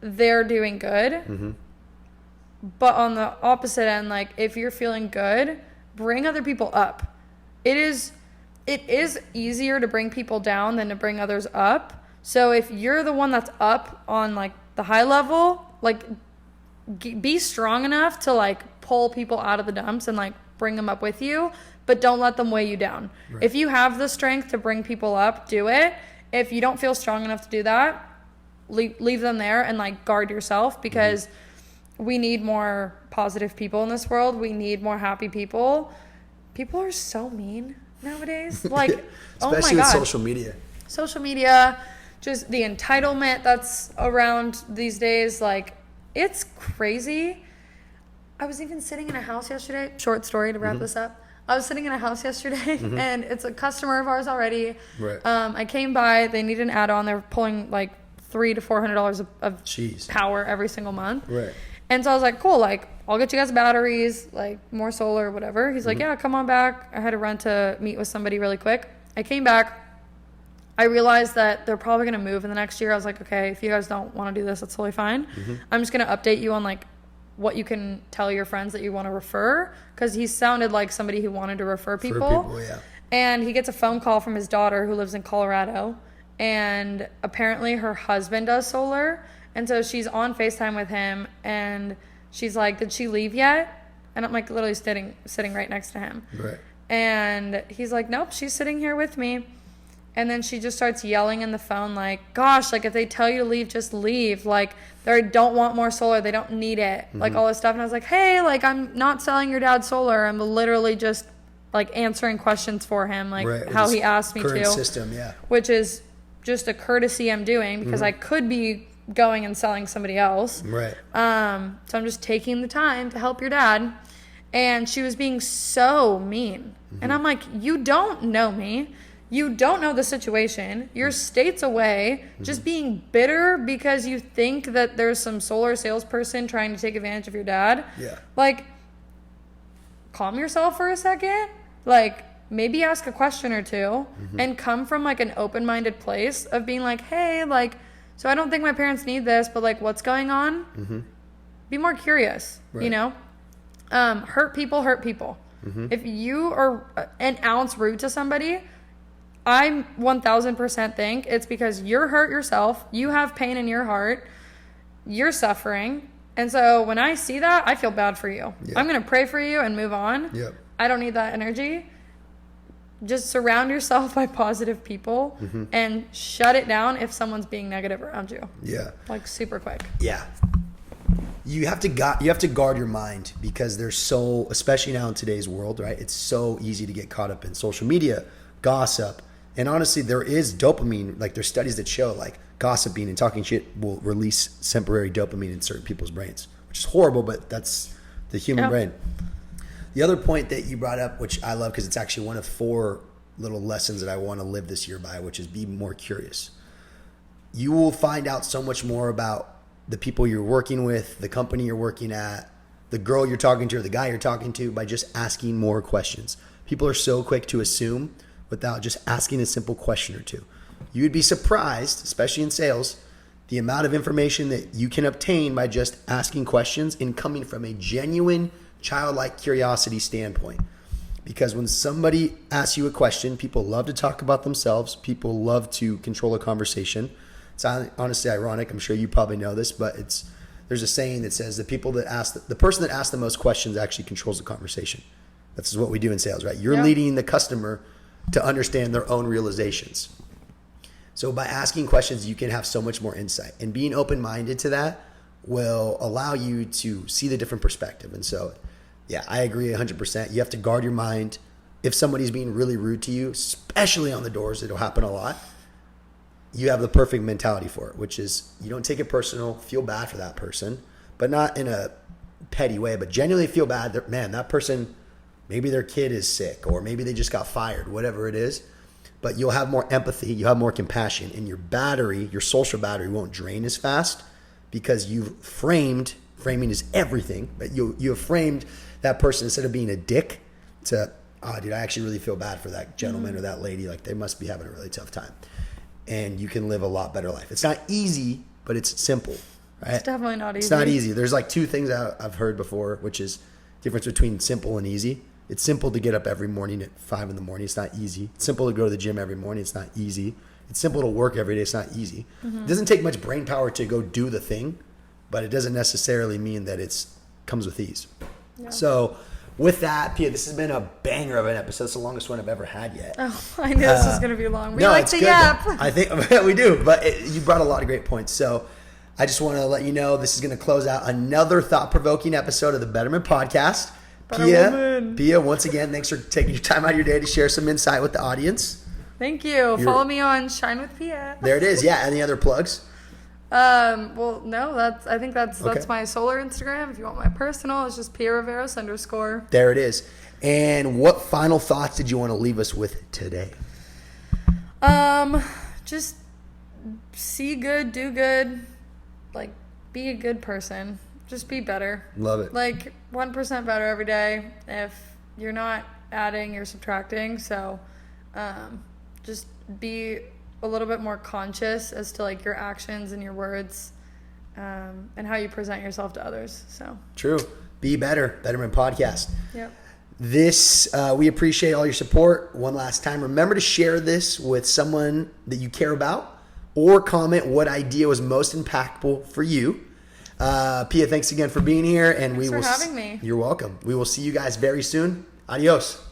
B: they're doing good?
A: Mm-hmm.
B: But on the opposite end, like, if you're feeling good, bring other people up. It is easier to bring people down than to bring others up. So if you're the one that's up on, like, the high level, like, be strong enough to, like, pull people out of the dumps and, like, bring them up with you, but don't let them weigh you down. Right. If you have the strength to bring people up, do it. If you don't feel strong enough to do that, leave them there and, like, guard yourself, because we need more positive people in this world. We need more happy people. People are so mean nowadays. Like, oh my God.
A: Especially with social media.
B: Social media, just the entitlement that's around these days. Like, it's crazy. I was even sitting in a house yesterday. Short story to wrap this up. I was sitting in a house yesterday, and it's a customer of ours already.
A: Right.
B: I came by. They need an add-on. They're pulling like $300 to $400 of
A: Jeez.
B: power every single month.
A: Right.
B: And so I was like, cool, like, I'll get you guys batteries, like, more solar, whatever. He's like, yeah, come on back. I had to run to meet with somebody really quick. I came back. I realized that they're probably going to move in the next year. I was like, okay, if you guys don't want to do this, that's totally fine. I'm just going to update you on, like, what you can tell your friends that you want to refer, because he sounded like somebody who wanted to refer people.
A: Yeah.
B: And he gets a phone call from his daughter who lives in Colorado, and apparently her husband does solar. And so she's on FaceTime with him, and she's like, did she leave yet? And I'm, like, literally sitting right next to him.
A: Right.
B: And he's like, nope, she's sitting here with me. And then she just starts yelling in the phone, like, gosh, like, if they tell you to leave, just leave. Like, they don't want more solar. They don't need it. Like, all this stuff. And I was like, hey, like, I'm not selling your dad solar. I'm literally just, like, answering questions for him, like,
A: Right.
B: how he asked me
A: current
B: to.
A: system, yeah.
B: Which is just a courtesy I'm doing, because I could be going and selling somebody else.
A: Right.
B: So I'm just taking the time to help your dad. And she was being so mean. And I'm like, you don't know me. You don't know the situation. You're states away, just being bitter because you think that there's some solar salesperson trying to take advantage of your dad.
A: Yeah.
B: Like, calm yourself for a second. Like, maybe ask a question or two and come from, like, an open-minded place of being like, hey, like, so I don't think my parents need this, but, like, what's going on? Be more curious, you know? Hurt people hurt people. If you are an ounce rude to somebody, I 1000% think it's because you're hurt yourself. You have pain in your heart. You're suffering. And so when I see that, I feel bad for you.
A: Yeah.
B: I'm going to pray for you and move on.
A: Yep.
B: I don't need that energy. Just surround yourself by positive people and shut it down if someone's being negative around you.
A: Yeah.
B: Like, super quick.
A: Yeah. You have to guard your mind, because there's so, especially now in today's world, right? It's so easy to get caught up in social media, gossip. And honestly, there is dopamine. Like, there's studies that show, like, gossiping and talking shit will release temporary dopamine in certain people's brains, which is horrible, but that's the human brain. The other point that you brought up, which I love because it's actually one of 4 little lessons that I want to live this year by, which is be more curious. You will find out so much more about the people you're working with, the company you're working at, the girl you're talking to, or the guy you're talking to, by just asking more questions. People are so quick to assume without just asking a simple question or two. You would be surprised, especially in sales, the amount of information that you can obtain by just asking questions and coming from a genuine childlike curiosity standpoint. Because when somebody asks you a question, people love to talk about themselves. People love to control a conversation. It's honestly ironic. I'm sure you probably know this, but there's a saying that says the person that asks the most questions actually controls the conversation. That's what we do in sales, right? You're leading the customer to understand their own realizations. So by asking questions, you can have so much more insight, and being open-minded to that will allow you to see the different perspective. And so, yeah, I agree 100%. You have to guard your mind. If somebody's being really rude to you, especially on the doors, it'll happen a lot. You have the perfect mentality for it, which is you don't take it personal, feel bad for that person, but not in a petty way, but genuinely feel bad that, man, that person, maybe their kid is sick, or maybe they just got fired, whatever it is. But you'll have more empathy, you'll have more compassion, and your social battery won't drain as fast, because framing is everything, but you have framed that person, instead of being a dick, to oh, dude, I actually really feel bad for that gentleman or that lady. Like, they must be having a really tough time. And you can live a lot better life. It's not easy, but it's simple, right?
B: It's definitely not easy.
A: It's not easy. There's like two things I've heard before, which is difference between simple and easy. It's simple to get up every morning at 5 a.m. It's not easy. It's simple to go to the gym every morning. It's not easy. It's simple to work every day. It's not easy. It doesn't take much brain power to go do the thing, but it doesn't necessarily mean that it's comes with ease. Yeah. So with that, Pia, this has been a banger of an episode. It's the longest one I've ever had yet.
B: Oh, I knew this was going to be long. We like to yap.
A: I think we do, but you brought a lot of great points. So I just want to let you know this is going to close out another thought-provoking episode of the Betterment Podcast. Pia, once again, thanks for taking your time out of your day to share some insight with the audience.
B: Thank you. Follow me on Shine with Pia.
A: There it is. Yeah. Any other plugs?
B: Well, no, I think that's my solar Instagram. If you want my personal, it's just Pia Riveros _.
A: There it is. And what final thoughts did you want to leave us with today?
B: Just see good, do good, like be a good person. Just be better.
A: Love it.
B: Like 1% better every day. If you're not adding, you're subtracting. So, just be a little bit more conscious as to like your actions and your words, and how you present yourself to others. So
A: true. Be better. Betterment Podcast.
B: Yep.
A: This, we appreciate all your support. One last time, remember to share this with someone that you care about, or comment what idea was most impactful for you. Pia, thanks again for being here, and
B: thanks for having me.
A: You're welcome. We will see you guys very soon. Adios.